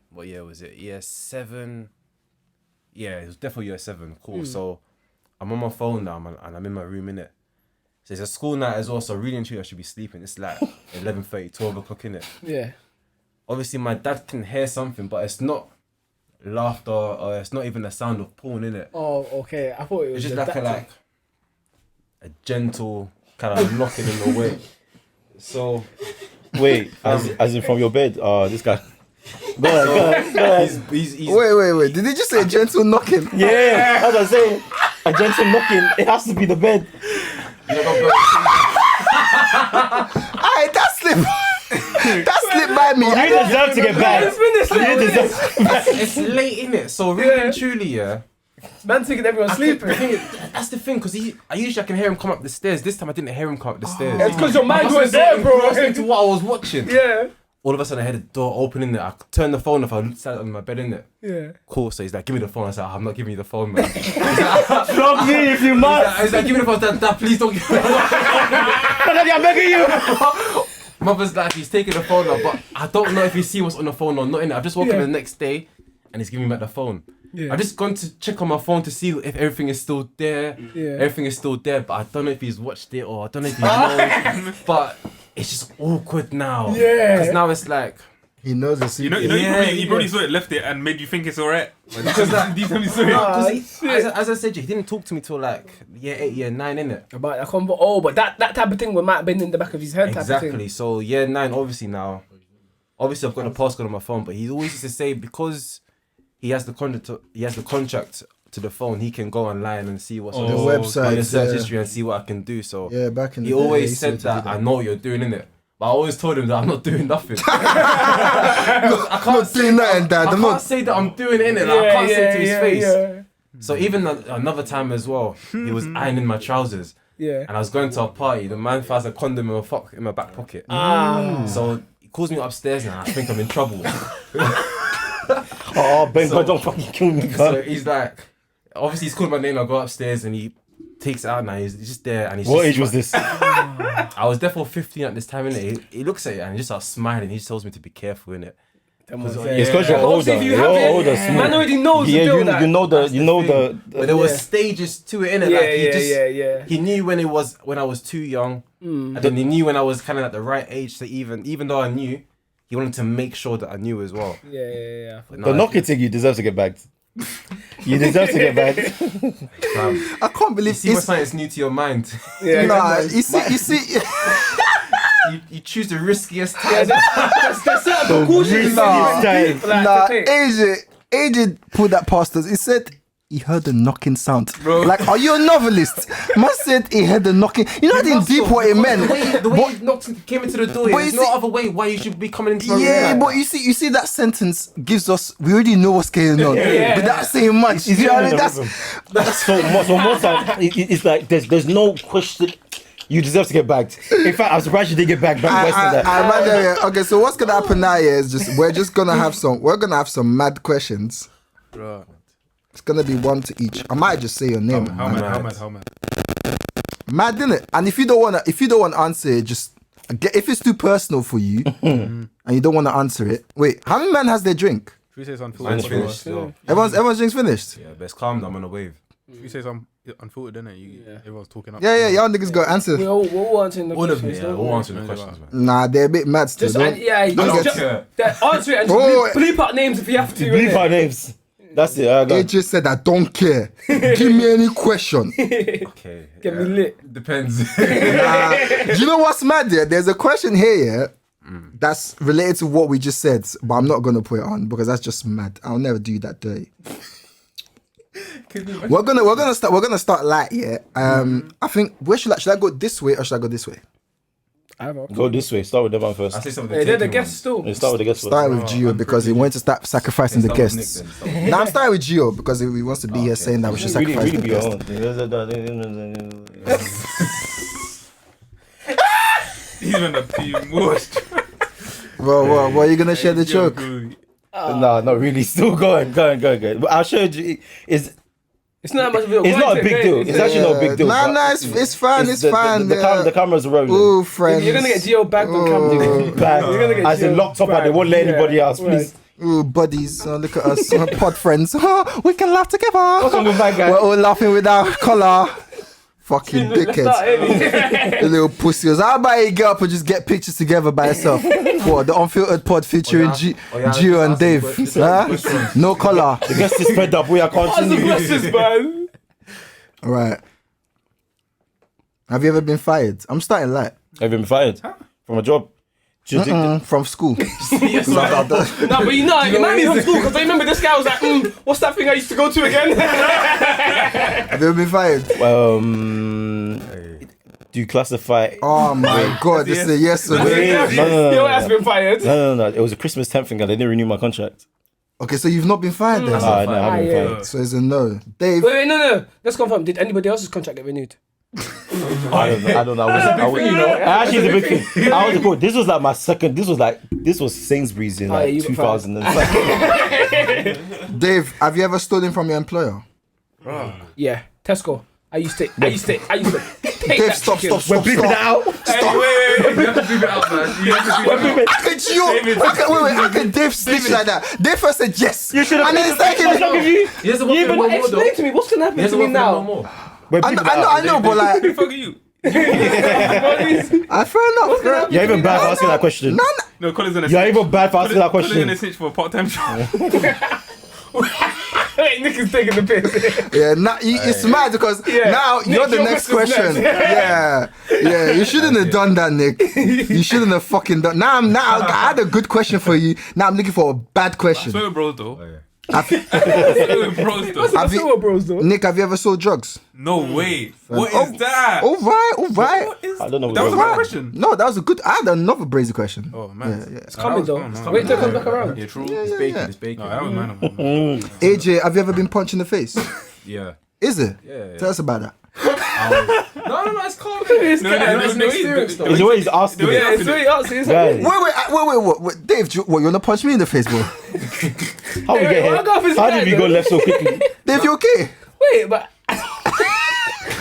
what year was it? Year 7. Yeah, it was definitely year 7. Cool. So I'm on my phone now, man, and I'm in my room, innit? So it's a school night as well, so really and truly I should be sleeping. It's like 11:30, 12 o'clock, innit? Yeah. Obviously, my dad can hear something, but it's not laughter or it's not even the sound of porn, innit? Oh, okay. I thought it was It's just a gentle kind of knocking in the way. So Wait, as in from your bed? This guy. Go ahead. he's Wait. Did he just say gentle knocking? Yeah, as I was saying, a gentle knocking. It has to be the bed. Aye, that slipped by me. You deserve to get back. Let's finish. it's late, innit? So really and truly, yeah, Man thinking everyone's sleeping. That's the thing, because I usually can hear him come up the stairs. This time I didn't hear him come up the stairs. It's because your mind I was was there, bro. listening to what I was watching. Yeah. All of a sudden I heard the door open in there. I turned the phone off. I sat on my bed in there. Yeah. Cool. So he's like, give me the phone. I said, I'm not giving you the phone, man. Drop me if you must. He's like, give me the phone. Dad, please don't give me the phone. I'm begging you. Mother's like, he's taking the phone now, but I don't know if he see what's on the phone or not. In it. I've just woken up the next day and he's giving me back the phone. Yeah. I've just gone to check on my phone to see if everything is still there. Yeah. Everything is still there, but I don't know if he's watched it or I don't know if he knows. But it's just awkward now. Yeah. Because now it's like, He knows the You know, secret. you probably saw it, left it, and made you think it's alright. Because you probably saw it. as I said, he didn't talk to me till like year 8, year 9, innit? About that convo. Oh, but that type of thing might have been in the back of his head. Type of Exactly. thing. So year 9, obviously now, I've got the passcode on my phone, but he always used to say because he has the contract to the phone, he can go online and see what's on The on website, the search yeah. history and see what I can do. So Yeah, back in the he day, always used said to that do I know what you're doing, innit? But I always told him that I'm not doing nothing. I can't Not doing nothing, Dad. I I'm can't not. say that I'm doing it, innit? Like, I can't say it to his face. Yeah. So even another time as well, he was ironing my trousers. Yeah. And I was going to a party. The man finds a condom in my back pocket. So he calls me upstairs and I think I'm in trouble. Oh, Ben, God, don't fucking kill me, So God. he's like, obviously he's called my name. I go upstairs and he takes it out now. He's just there and he's What just age was this? I was therefore 15 at this time, innit? He looks at it and he just starts smiling. He just tells me to be careful, innit? It's because you're Obviously, older. if you You're have it, older, man smart. already knows Yeah, the deal. you know the. But there was stages to it, innit? Yeah, Like, he yeah, just, yeah. He knew when I was too young, and then he knew when I was kind of at the right age to even though I knew, he wanted to make sure that I knew as well. Yeah. But The knock it thing, you deserve to get bagged. You deserve to get bagged. I can't believe See what's something that's new to your mind. Nah, you see. You choose the riskiest Yeah, time. there's certain precautions. Nah, like, nah, to take. AJ put that past us. He said he heard the knocking sound. Bro. Like, are you a novelist? Man said he heard the knocking. You know, I didn't deep what it meant. The way he came into the door, but there's you no see- other way why you should be coming into my Yeah, room. but you see that sentence gives us, we already know what's going on Yeah. without saying much. You know what I mean? That's So more time, it's like there's no question. You deserve to get bagged. In fact, I'm surprised you didn't get bagged worse than that. I imagine, yeah. Okay, so what's gonna happen now? Yeah, is just we're gonna have some mad questions. Bro. It's gonna be one to each. I might just say your name. How mad? Mad, innit? And if you don't wanna answer it, just if it's too personal for you and you don't wanna answer it. Wait, how many men has their drink? Should we say it's Mine's unfiltered? finished still. Everyone's drink's finished. Yeah, best calm down, I'm on a wave. Should we say it's unfiltered, innit? Everyone's talking up. Yeah, y'all niggas got answer. We're all answering the All of questions. them, yeah, don't all we? answering the questions, man. Nah, they're a bit mad still. Just don't- just answer it and Oh, just bleep out names if you have to. Bleep innit? our names. That's it. I got. AJ said I don't care. Give me any question. Okay. Get me lit. Depends. Do you know what's mad? Yeah, there's a question here that's related to what we just said, but I'm not gonna put it on because that's just mad. I'll never do that dirty. We're gonna start light. Yeah. I think should I go this way or should I go this way? Go this way. Start with the man I first. say something. Hey, they're the guests still. Let's start with the guest first. Start with Gio because he wanted to start sacrificing the Start with guests. Nick then, Now I'm starting with Gio because he wants to be here saying that we should Really, sacrifice really the be your guests. own. He's gonna be most. Well, what are you gonna share the joke? Nah, not really. Still going. But I'll show you. It's not that much of a It's not a big deal. It's actually not a big deal. Nah, but it's fine. It's fine. The cameras are rolling. Ooh, friends. You're gonna get Gio bagged on camera. Bang. You're gonna get As in Gio locked up and they bagged. won't let anybody Yeah, else, please. Ooh, buddies. Oh, look at us, pod friends. Oh, we can laugh together. wrong with that guy? We're all laughing without collar. Fucking Start, dickheads. innit? The little pussies. How about you get up and just get pictures together by yourself? What? The Unfiltered Pod featuring Gio and Dave. Huh? No collar. The guest is fed up. We are What's the continuing. questions, man? All right. Have you ever been fired? I'm starting light. Have you been fired from a job? From school. No, but you know, it might be from school because I remember this guy was like, what's that thing I used to go to again? Have you ever been fired? Do you classify? Oh my god, this is a yes or no. No. Your ass been fired. No. It was a Christmas 10th thing and they didn't renew my contract. Okay, so you've not been fired then. No, I haven't yeah. found. So it's a no. Dave, Wait, no. Let's confirm. Did anybody else's contract get renewed? I don't know. Actually, it's a big thing. I was cool. This was like my second. This was Sainsbury's in yeah, like you got 2000. Dave, have you ever stolen from your employer? Yeah, Tesco. I used to take Dave, that stop. chicken. Stop. Bleep that out. Wait. You have to bleep it out, man. You have to bleep it out. How can Dave sleep like that? Dave first said yes. You should have. And then it's like He has to work for one more, though. Explain to me what's gonna happen He has to to me work for one now. more. I know, but like, Who the fuck are you? fair enough. You're even bad for asking that question. No, Colin's gonna You're snitch. even bad for asking that Colin's question. gonna snitch for a part-time job. Hey, Nick is taking the piss. Yeah, now it's mad because now you're the your next question's question. next. Yeah. You shouldn't have done that, Nick. You shouldn't have fucking done. Now I had a good question for you. Now I'm looking for a bad question. Swear with bros though. Have you- Swear with bros though. have you- bros though. Nick, have you ever sold drugs? No way. What is that? All right. What is I don't know. That was a what bad question. No, that was a good. I had another brazy question. Oh man. Yeah. It's coming though. Wait till it comes back around. Yeah, true. It's bacon. It's bacon. No, that was man. AJ, have you ever been punched in the face? Yeah. Is it? Yeah. Tell us about that. No, it's calm. It's No, it's no, experience no, though. It's the way he's asking Yeah, it. It's really us. It's Guys, Wait. Dave, you wanna punch me in the face, bro? how we get I'll go off here? his How back, did we go though. left so quickly? Dave, you okay? Wait, but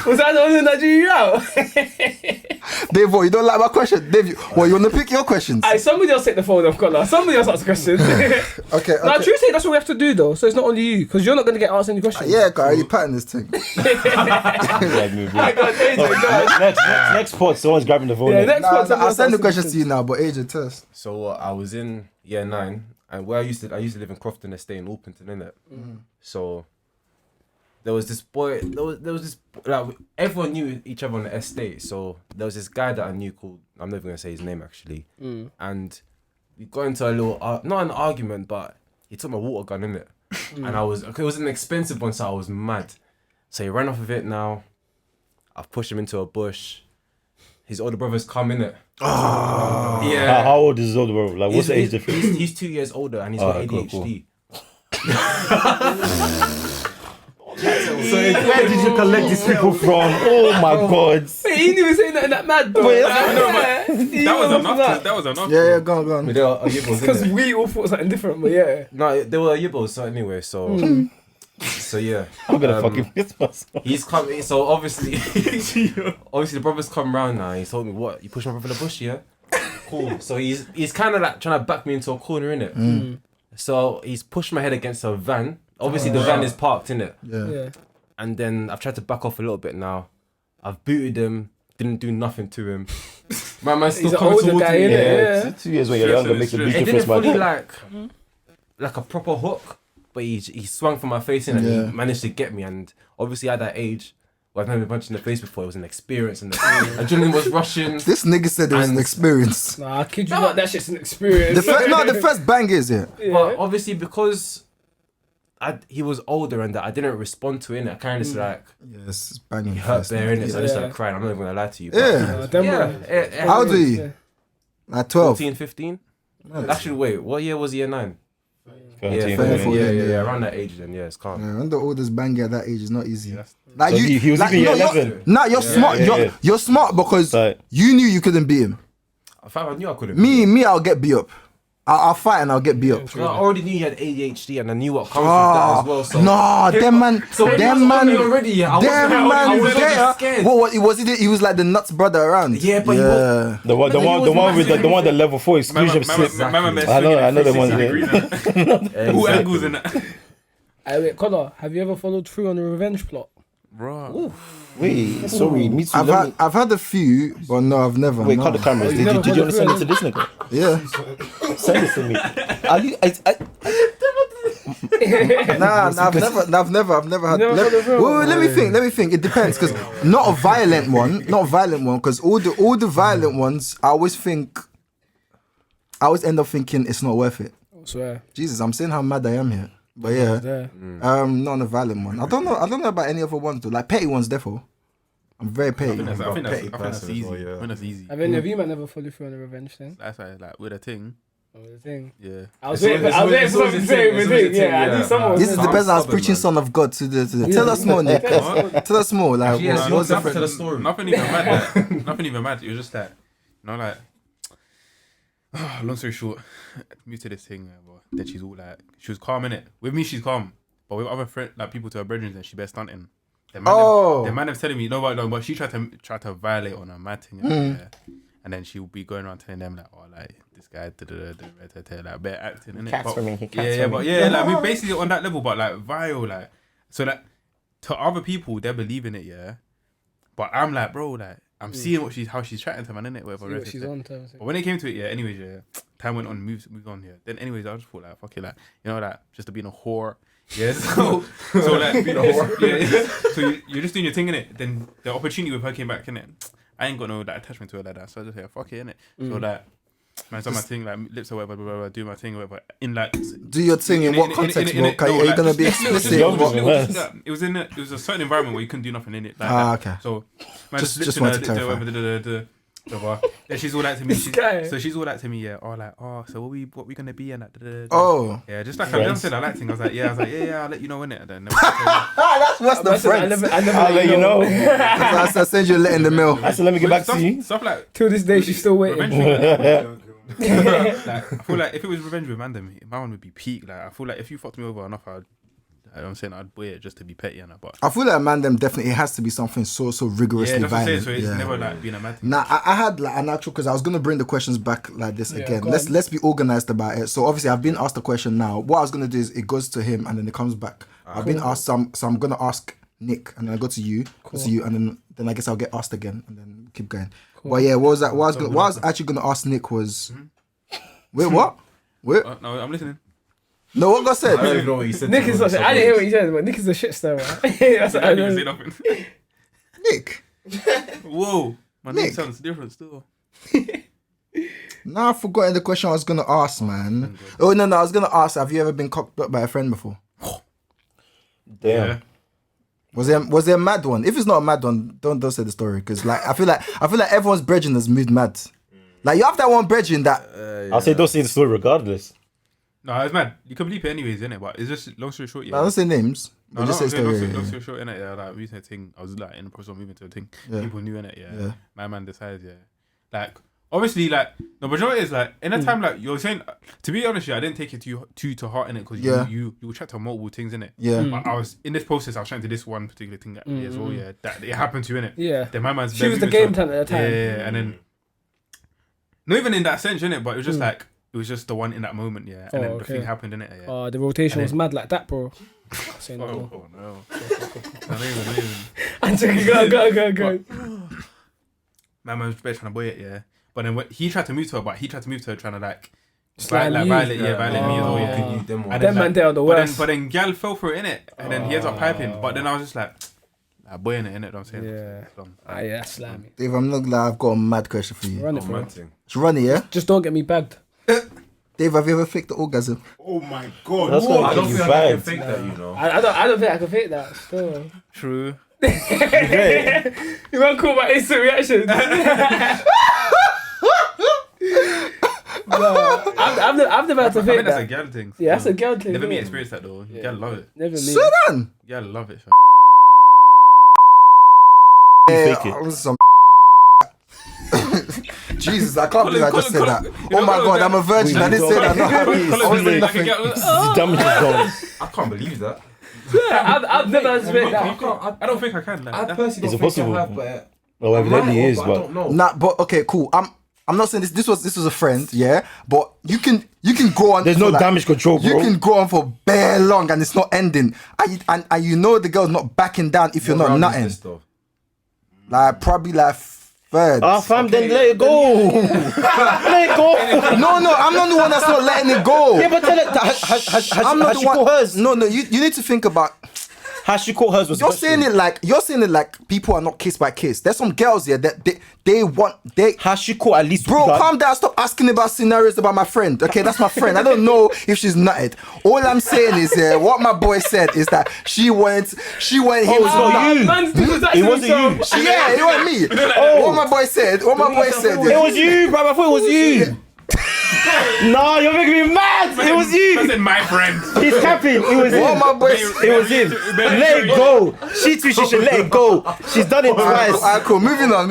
was that the only one that drew you out? Dave, what, you don't like my question? Dave, you wanna pick your questions? Aye, somebody else take the phone off, Connor. Somebody else ask questions. Okay. Now, truthfully, that's what we have to do, though. So it's not only you, because you're not going to get asked any questions. Yeah, Carl, you patting this thing. Yeah, move I it. got AJ, guys. Next pod, someone's grabbing the phone. Yeah, in. next one. I'll send the questions to you now, but AJ, tell us. So I was in year 9, and where I used to live in Crofton Estate in Orpington, innit? So there was this boy. There was this like everyone knew each other on the estate. So there was this guy that I knew called. I'm never gonna say his name actually. And we got into a little not an argument, but he took my water gun in it, and it was an expensive one, so I was mad. So he ran off of it. Now I've pushed him into a bush. His older brother's come in it. Yeah. How old is his older brother? Like, what's the age difference? He's 2 years older and he's got ADHD. Where did you collect these people from? Oh my god. Wait, he didn't even say nothing that mad, though. Wait, That was enough. That was enough. Yeah, go on. They were Yibbos, Because innit? we all thought something different, but yeah. No, they were Yibbos, so anyway, so yeah. I'm gonna fucking piss myself. He's come, so obviously the brother's come round now. He's told me, what, you push my brother in the bush, yeah? Cool. So he's kind of like trying to back me into a corner, innit? So he's pushed my head against a van. Obviously the van is parked, innit? Yeah. And then I've tried to back off a little bit now. I've booted him, didn't do nothing to him. My man's still He's an coming older towards guy, me. innit? Yeah. 2 years when you're younger makes a big It didn't difference, fully man. like a proper hook, but he swung for my face in and he managed to get me. And obviously at that age, where I've never been punched in the face before, it was an experience and the adrenaline was rushing. This nigga said it was an And- experience. Nah, I kid you not, that shit's an experience. The first bang is it. But obviously because he was older and that I didn't respond to it, I kind of just like Yes, it's banging. hurt there in it, so I just Yeah. started crying. I'm not even gonna lie to you. But Yeah. How old are you? Like 12. 14, 15. Actually, wait, what year was year 9? 13, Yeah, 14, yeah, around that age then. Yeah, it's calm. Yeah, when the oldest bang at that age is not easy. Like So he was even year 11. Nah, you're smart. yeah. You're smart because Right. you knew you couldn't beat him. I knew I couldn't. Me, I'll get beat up. I'll fight and I'll get beat up. I already knew he had ADHD and I knew what comes with that as well. So Nah, them man, them man, already. I them man, was there. scared. What was he? He was like the nuts brother around. Yeah, but he was- The one with the level 4 exclusion. I know the ones there. Who angles in that? Hey, wait, Connor, have you ever followed through on a revenge plot? Bro. Wait, sorry, me too. I've had a few, but no, I've never. Wait, no. cut the cameras. you never Did you followed understand it through to this nigga? Yeah. Send it to me. Are you? Nah, I've never had. never had a real Wait, let me think. It depends, because not a violent one, because all the violent ones, I always end up thinking it's not worth it. I swear. Jesus, I'm saying how mad I am here, but yeah, There. not on a violent one. I don't know about any other ones though, like petty ones. Therefore, I'm very petty. I think that's easy. well, yeah. I think that's easy. Have any of you man never followed through on a revenge thing? That's why, like, with a thing, The thing. Yeah. I was waiting for someone to say everything. Yeah, I knew someone was This is the saying person I was stubborn, preaching man. son of God to the Tell us more, Nick. Tell us more. Like, Yes, what's the to friend? the story. Nothing even mad. Like, nothing even mad. It was just that, like, long story short, moved to this thing. Well, then she's all like, she was calm in it. With me, she's calm, but with other friends, like people to her brethren, then she best stunting. The man was telling me no, but she tried to violate on her mad thing. Yeah. And then she would be going around telling them like, oh, like this guy, like better acting, innit? Cats for me. He cats Yeah, for but me. yeah, like we basically on that level, but like vile, like so that to other people they believe in it, yeah. But I'm like, bro, like I'm seeing how she's chatting to man, innit? Whatever. See what she's on to. But when it came to it, yeah. Anyways, yeah. Time went on, moved on here. Then, anyways, I just thought like, fuck it, like you know, like just to being a whore. Yeah, so like being a whore. Yeah. So you're just doing your thing, innit? Then the opportunity with her came back, innit? I ain't got no like attachment to her like that, so I just say fuck it, innit? So like, man, so my thing like lips or whatever, blah, blah, blah, do my thing or whatever. In like, Do your thing in what context, bro? Are you gonna be explicit? It was it was a certain environment where you couldn't do nothing in it. Like that. Okay. So man, Just wanted to clarify. Then she's all like to me. So she's all like to me, yeah. So what we gonna be in that? Oh, yeah, just like I said, I like thing. I was like, yeah, I'll let you know in it. Then what's the friends? I'll let you know. I send you a letter in the mail. I said, let me get back to you. Stuff like Till this day, she's still waiting. like, I feel like if it was revenge with Mandem, my one would be peak. Like I feel like if you fucked me over enough, I'm saying I'd buy it just to be petty and that. But I feel like man, them definitely it has to be something so rigorously that's what I'm saying. violent. So it's never like being a mad thing. Nah, I had like an actual because I was gonna bring the questions back like this again. Let's be organized about it. So obviously I've been asked a question now. What I was gonna do is it goes to him and then it comes back. I've been asked some, so I'm gonna ask Nick and then I go to you, and then I guess I'll get asked again and then keep going. Cool. But yeah, what was that? What I was actually gonna ask Nick was, wait, what? Wait, no, I'm listening. no, what got said? I don't even know what you said. Nick is such I didn't hear what he said, but Nick is a shit stirrer. That's what I I didn't know. even say nothing. Nick. Whoa, my name Nick. sounds different still. Nah, I've forgotten the question I was gonna ask, man. Oh no, I was gonna ask, have you ever been cocked up by a friend before? Damn. Yeah. Was there a mad one? If it's not a mad one, don't say the story because like I feel like everyone's brethren has moved mad. Like you have that one brethren that I'll say don't say the story regardless. No, it's mad. You can believe it anyways, innit? But it's just long story short, yeah. I don't say names. No, But just say story. long story short, innit? Yeah, like we said thing. I was like in the process of moving to a thing. Yeah. People knew innit. Yeah. Yeah. My man decided, yeah. Like obviously, like the majority is like in a time like you're saying. To be honest, yeah, I didn't take it too to heart in it because you chat to multiple things in it. Yeah. But I was in this process. I was trying to this one particular thing as well. Yeah, that it happened to in it. Yeah. Then my man's She was the game plan at the time. Yeah, and then not even in that sense, innit? But it was just like it was just the one in that moment. Yeah, and then the thing happened in it. Yeah. The rotation was mad like that, bro. Say no more. Oh no! Not even. I'm joking. Go. My man was trying to boy it, yeah. But then when he tried to move to her, trying to like Slime you. violate me as well, yeah. Can you them And Them man there are the worst. But then gal fell for it, innit? And then he ends up piping. But then I was just like boy in it, innit? What I'm saying? Yeah. Yeah, slimy. Dave, I'm not glad I've got a mad question for you. Run it, bro. Should run it, yeah? Just don't get me bagged. Dave, have you ever faked the orgasm? Oh my god. That's gonna I get don't you feel like I can bagged. fake that, you know. I don't think I can fake that still. True. You won't call my instant reaction. No, I've never had to I fake think that's a that. gal thing. Yeah, that's a girl thing. Never me innit? experienced that though. Gal love it. Never me. So then, Gal love it. Fake it. I was some Jesus, I can't believe I just said that. Oh my god, I'm a virgin. I didn't say that. No, I was saying nothing. The damage is done. I can't believe that. I've never had to fake that. I don't think I can. Like, I that. personally Is don't it think possible? I have, but Well, evidently it is, I but don't know. Nah, but okay, cool. I'm not saying this was a friend, yeah. But you can go on. there's for no like- damage control, bro. You can go on for bare long and it's not ending. And you know the girl's not backing down if you're What not round is nutting. this, though? Like probably like third. Ah, fam, then let it go. Let it go. No, I'm not the one that's not letting it go. Yeah, but tell it. Has I'm not she the one. caught hers? No, you need to think about. Has she caught hers? Was the You're question. saying it like people are not kiss by kiss. There's some girls here that they. Has she caught at least? Bro, blood? calm down. Stop asking about scenarios about my friend. Okay, that's my friend. I don't know if she's nutted. All I'm saying is, what my boy said is that she went. Oh, it's not you. It wasn't you. Yeah, it wasn't me. What my boy said. It was you, bro. I thought it was you. No, you're making me mad. It was you. I said my friend. He's capping. It was him. What my boys? It was him. Let it go. She too. She should let it go. She's done it twice. Alright, cool. Moving on.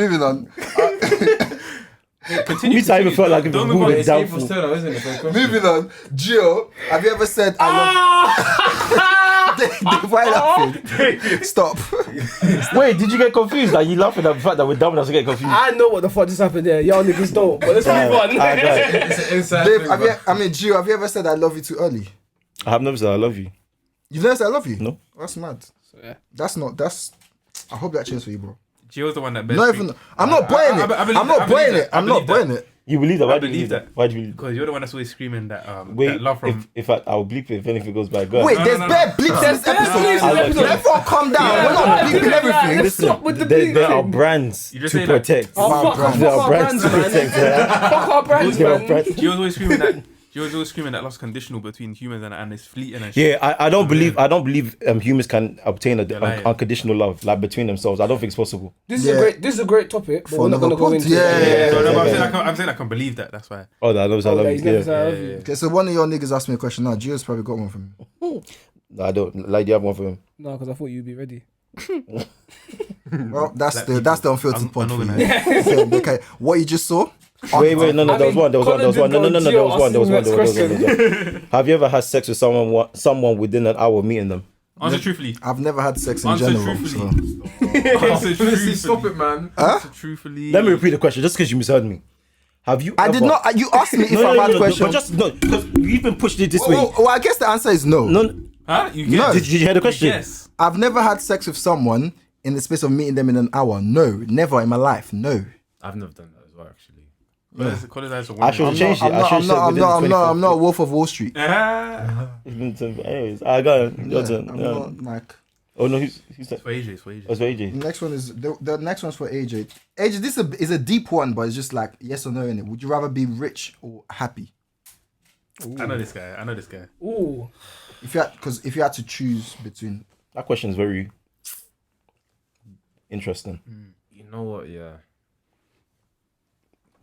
Continue. Me, I even felt like it was Don't move on. moving It's down. April's turn now, isn't it? So Moving on. Gio, have you ever said I love? Why laughing? Stop. Wait, did you get confused? Like you laughing at the fact that we're dumb enough to get confused? I know what the fuck just happened there. Y'all niggas don't. But let's move on. Dave, Gio, have you ever said I love you too early? I have never said I love you. You've never said I love you? No. That's mad. yeah. That's. I hope that changes for you, bro. Gio's the one that best. Not even. I'm not buying it. I'm not buying it. I'm not buying it. You believe that? Why I do you believe believe that. that? Why do you believe that? Because you're the one that's always screaming that Wait, that love from. if I'll bleep it if anything goes by. Go Wait, ahead. there's bare bleeps in this episode. Everyone calm down. We're not bleeping everything. Let's stop with the there are bleeping. brands You just to say that. protect. Oh, fuck There are our brands brands, to man. protect. Yeah. Fuck our brands, There are man. brands. Gio's always screaming that. Gio's always screaming that love's conditional between humans and it's fleeting and shit. Yeah, I don't believe humans can obtain lying. unconditional love like between themselves. I don't think it's possible. This is Yeah. a great topic, but For we're not another gonna go pod. into Yeah, it. No, but yeah. I'm saying I can believe that. That's why. Oh, that knows I love he's you. never Yeah. said I love you. Okay, so one of your niggas asked me a question. Now, Gio's probably got one for me. No, I don't. Like, do you have one for him? No, because I thought you'd be ready. Well, that's Like the unfiltered pod for you. unorganized. Okay, what you just saw? Wait, no, I there was mean, one. No, Colin did there go, was one. Gio, Have you ever had sex with someone within an hour of meeting them? Answer truthfully. I've never had sex in Answer general. truthfully. So. Answer truthfully. Stop it, man. Answer truthfully. Let me repeat the question, just because you misheard me. Have you? I did ever- not. You asked me if No, I've had but questions. just no, because you even pushed it this way. Well, I guess the answer is no. No, Huh? You No. guess? did you hear the question? Yes. I've never had sex with someone in the space of meeting them in an hour. No, never in my life. No. I've never done that as well, actually. I should have changed it. I should have said within I'm 24. not a wolf of Wall Street. Anyways, I got it. Your turn. I'm Yeah. not like. Oh no, who's that? For AJ, for AJ. Oh, it's for AJ. The next one is the next one's for AJ. AJ, this is a deep one, but it's just like yes or no in it. Would you rather be rich or happy? I know this guy. Ooh. If you had to choose between, That question is very interesting. You know what? Yeah.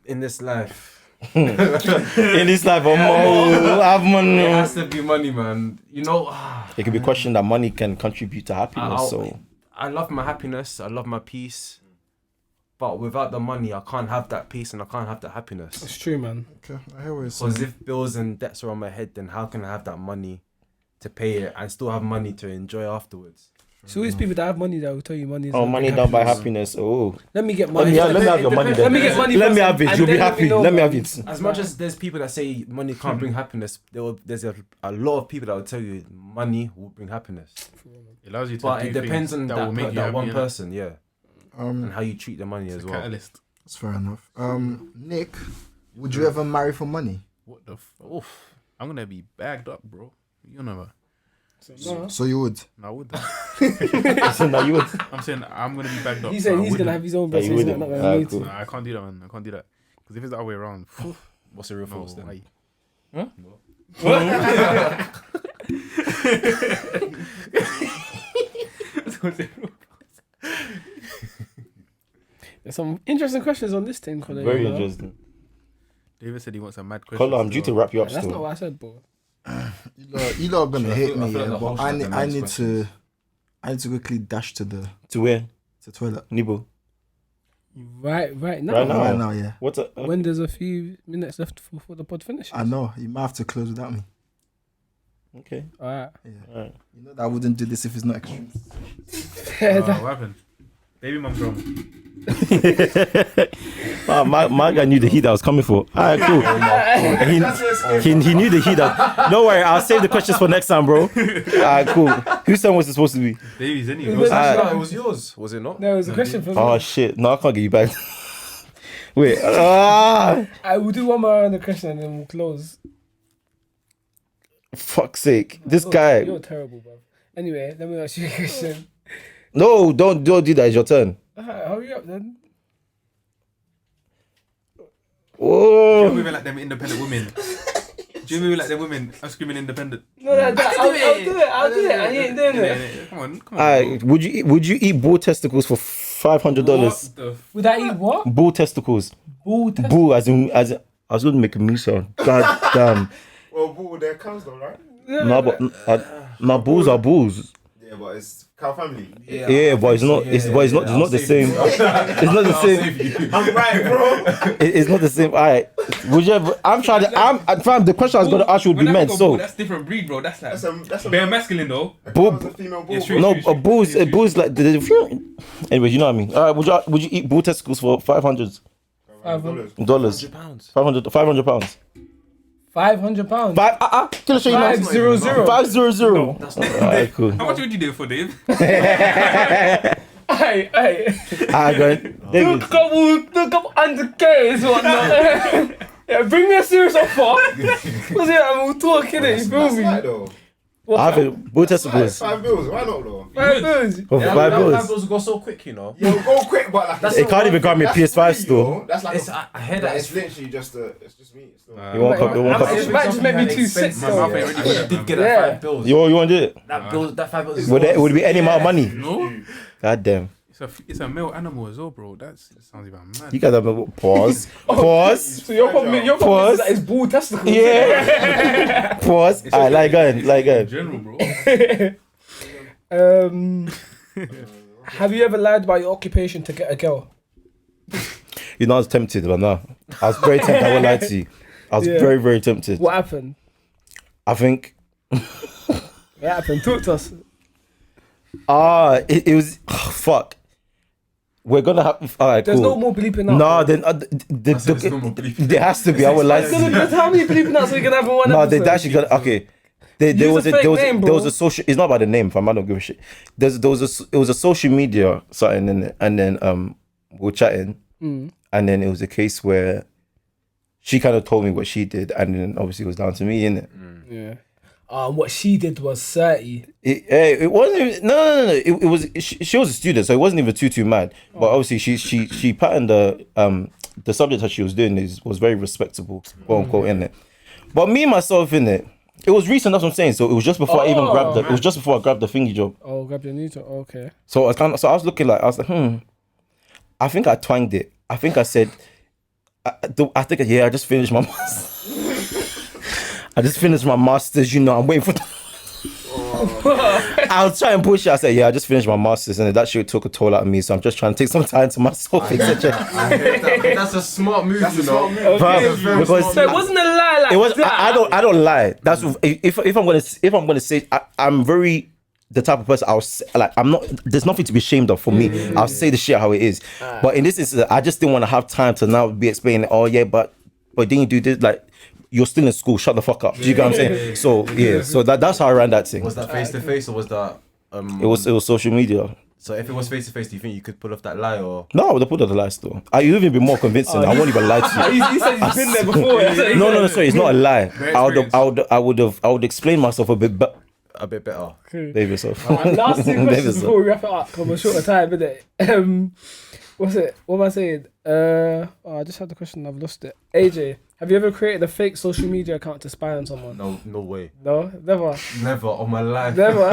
In this life, In this life, I have money. it has to be money, man. You know, It could be a question that money can contribute to happiness. So I love my happiness. I love my peace. But without the money, I can't have that peace and I can't have that happiness. It's true, man. okay, I hear what you're Because saying. if bills and debts are on my head, then how can I have that money to pay it and still have money to enjoy afterwards? So these people that have money that will tell you money is oh, not money big don't buy happiness. happiness. Oh, Let me get let money. me have your money. Let Then. me get money. Let me first have it. and You'll be then happy. know, Let me man. have it. As much as there's people that say money can't bring happiness, there's a lot of people that will tell you money will bring happiness. It allows you to But do it depends things on that will make you that happy, one innit? person, yeah, and how you treat the money as It's a well. catalyst. That's fair enough. Nick, would you ever marry for money? What the oof. I'm gonna be bagged up, bro. You know what? No. So you would. No, I would. So now you would. I'm saying I'm gonna be bagged up. He so said I he's gonna wouldn't. have his own Yeah, best. you He's not wouldn't. gonna need Cool. to. Nah, I can't do that, man. I can't do that. Because if it's the other way around, What's the real force then? why? There's some interesting questions on this thing, Colin. Very you know? interesting. David said he wants a mad question. Colin, I'm due to wrap you up That's not still. what I said, bro. You lot are gonna I hate feel- I me, feel like yeah, the but host I has need, the I most need questions. to, I need to quickly dash to the To where? toilet. Nibo. Right now. Right now. Right now, yeah. What's a? When there's a few minutes left before the pod finishes. I know you might have to close without me. Okay. Alright. Alright. You know that I wouldn't do this if it's not extreme. What happened? Baby mum drum. Oh, my guy knew the heat that was coming for. Alright, cool. he knew the heat that. Don't worry, I'll save the questions for next time, bro. Alright, cool. Whose turn was it supposed to be? Baby's in It you. was- No, it was yours, was it not? There was a question for me. Oh shit! No, I can't get you back. Wait. I will do one more round of the question and then we'll close. Fuck's sake! This You're guy. terrible, bro. Anyway, let me ask you a question. No, don't do that. It's your turn. Alright, hurry up then. You're Oh. moving like them independent women. Do you move like them women? I'm screaming independent. No, I'll do it. I ain't doing it. Come on. Alright. Would you eat bull testicles for $500? What the Would I eat what? Bull testicles. Bull test. Bull as in I was going to make a me sound. God damn. Well, bull, they're cows though, right? No, but my bulls are bulls. Yeah, but it's cow family. Yeah, but it's not. It's not the same. It's not the same. I'm right, bro. It's not the same. Alright, would you ever? I'm trying to. Fam, the question I was going to ask you would be meant. So that's different breed, bro. That's like That's a bare masculine though. bull. a female bull. Yeah, No, a bull's like the. Anyway, you know what I mean. Alright, would you eat bull testicles for $500? £500. £500. £500. £500. Can I show you now? 500. 500. That's not Alright, cool. How much would you do it for, Dave? Hey. Alright, go ahead. David. Look up 100K is whatnot. Yeah, bring me a serious offer. What's it? I'm talking it. You feel That's me? right though. I have it. Bull testicles. $5 bills. Why not though? $5. For Yeah, $5 $5 bills. bills go so quick, you know. Yo, go quick, but like That's It can't even grab me a PS5 store. That's like It's, I hear that. that It's it's literally just it's just me. It's not. You won't come. It might just make me too sick My though. mouth ain't ready for you that. did Man. get Yeah. that $5 bills. You want to do it? That $5 is Would it be any amount of money? No, God damn. it's a male animal as well, bro. That sounds even mad. You guys have a pause. Pause. So your problem Pause. is that it's bull testicles. Yeah. Pause. I like going. In general, bro. Have you ever lied about your occupation to get a girl? You know, I was tempted, but no. I was very tempted. I won't lie to you. I was Yeah. very, very tempted. What happened? I think. What happened? Talk to us. It was. Fuck. We're gonna have. Alright, There's cool. no more bleeping out. No, then there's no more bleeping. there has to be. I would like No, to. there's how many bleeping out so we can have one No, episode? they actually got okay. There Use was a a fake there was name, there was bro. a social. It's not about the name. Fam, I don't give a shit. It was a social media something in it, and then we were chatting, and then it was a case where she kind of told me what she did, and then obviously it was down to me, innit? Yeah. What she did was 30. It wasn't even, no. It was she was a student, so it wasn't even too mad. But obviously she patterned the subject that she was doing was very respectable, quote unquote, in it. But me myself in it was recent. That's what I'm saying. So it was just before I even grabbed it was just before I grabbed the thingy job. Oh, grab your knee to. Okay. So I was looking like I was like, I think I twanged it. I think I said, I just finished my masters. I just finished my masters. You know, I'm waiting for. I was trying to push it. I said, I just finished my masters, and that shit took a toll out of me. So I'm just trying to take some time to myself, etc. That's a smart move, you know. Because So it wasn't a lie like it was. that. I don't lie. That's if I'm gonna say I'm very the type of person I'll say, like I'm not. There's nothing to be ashamed of for me. I'll say the shit how it is. But in this instance, I just didn't want to have time to now be explaining. Oh yeah, but didn't you do this? Like you're still in school. Shut the fuck up. Do you get what I'm saying? So so that's how I ran that thing. Was that face to face or was that? It was social media. So if it was face to face, do you think you could pull off that lie or? No, I would have put on the lie still. You'd even be more convincing. I won't even lie to you. He said he's been there before. No, sorry, it's not a lie. I would explain myself a bit better. A bit better. Behave yourself. Last two Behave questions yourself. before we wrap it up. Because we're short of time, innit? What's it? What am I saying? I just had the question. I've lost it. AJ, have you ever created a fake social media account to spy on someone? No way. No, never. Never on my life. Never.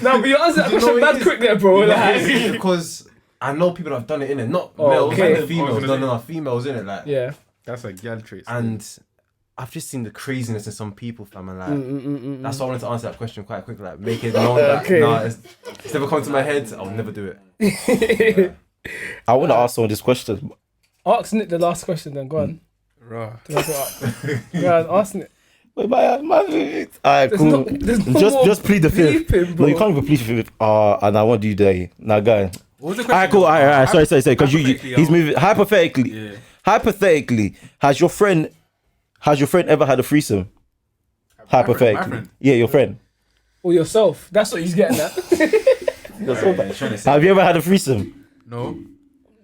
No, but you answered that You know question what mad it is? quick there, bro. Yeah, Like, because I know people that have done it in it, not Oh, males, okay. and females. No, females in it, like. yeah. That's a gal trait. And I've just seen the craziness in some people, fam, and like that's why I wanted to answer that question quite quickly, like make it known that Okay. it's never come to my head. I'll never do it. I want to ask someone this question. Ask Nick the last question then. Go on. Right. Go on, ask Nick. Wait, alright, cool. there's no more just plead the fifth. bleeping, bro. No, you can't even plead the fifth. And I want you there. Now, go on. What was the question? Alright, cool. Alright. Sorry. Because Hypothetically, he's moving. Hypothetically, Yeah. hypothetically, has your friend ever had a threesome? Hypothetically, my friend? yeah, your friend. Or yourself. That's what he's getting at. Have you ever had a threesome? No.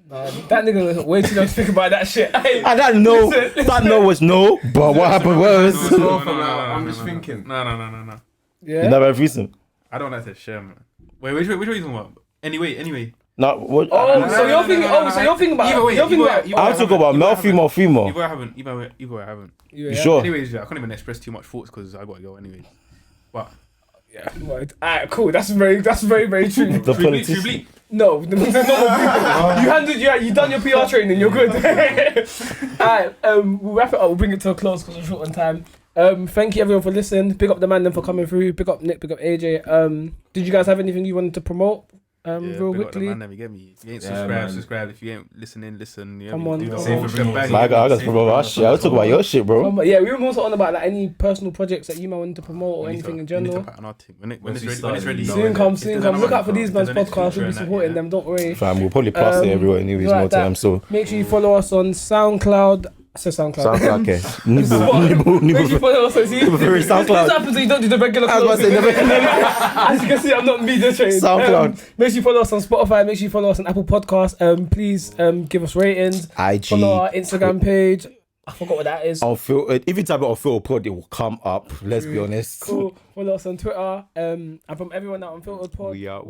That nigga was way too young to think about that shit. I don't know. That no was no. But what happened was No, I'm just thinking. No. Yeah. you never had a threesome. I don't like to share, man. Wait, which way are you talking about? Anyway. No. What? Oh, so you're thinking. Oh, so you're thinking about. Either way, You're thinking about. either way, I'm talking about male, female. Either way, I haven't. Either way, I haven't. Yeah. You sure? Anyways, yeah, I can't even express too much thoughts because I gotta go anyways. But Yeah. Right. Alright, cool. That's very true. The should we politician. bleep? No, there's no more people. You done your PR training. You're good. Alright, we'll wrap it up. We'll bring it to a close because we're short on time. Thank you everyone for listening. Big up the man them for coming through. Big up Nick. Big up AJ. Did you guys have anything you wanted to promote? Real quickly. Man, you get me. If you ain't subscribe. If you ain't listening, listen. You Come on. do the Same whole for shebang. I got to promote our shit. I'll talk about your shit, bro. Yeah, we were also on about like any personal projects that you might want to promote or anything in We need general. to pattern our thing. When Once it's we ready. start, you know, Soon come, soon come. Look out for these man's There's the next podcasts. feature We'll be and that, supporting yeah. them. Don't worry. Fam, we'll probably plaster it everywhere anyways, like more that. time. So Make sure you follow us on SoundCloud. I said SoundCloud. SoundCloud, okay. Make sure you Nibble. follow us on SoundCloud. This happens when you don't do the regular I was about to say, As you can see, I'm not media trained. SoundCloud. Make sure you follow us on Spotify. Make sure you follow us on Apple Podcasts. Please give us ratings. IG. Follow our Instagram page. I forgot what that is. Unfiltered. If you type it Unfiltered Pod, it will come up. Let's be honest. Cool. Follow us on Twitter. And from everyone at Unfiltered Pod. We out.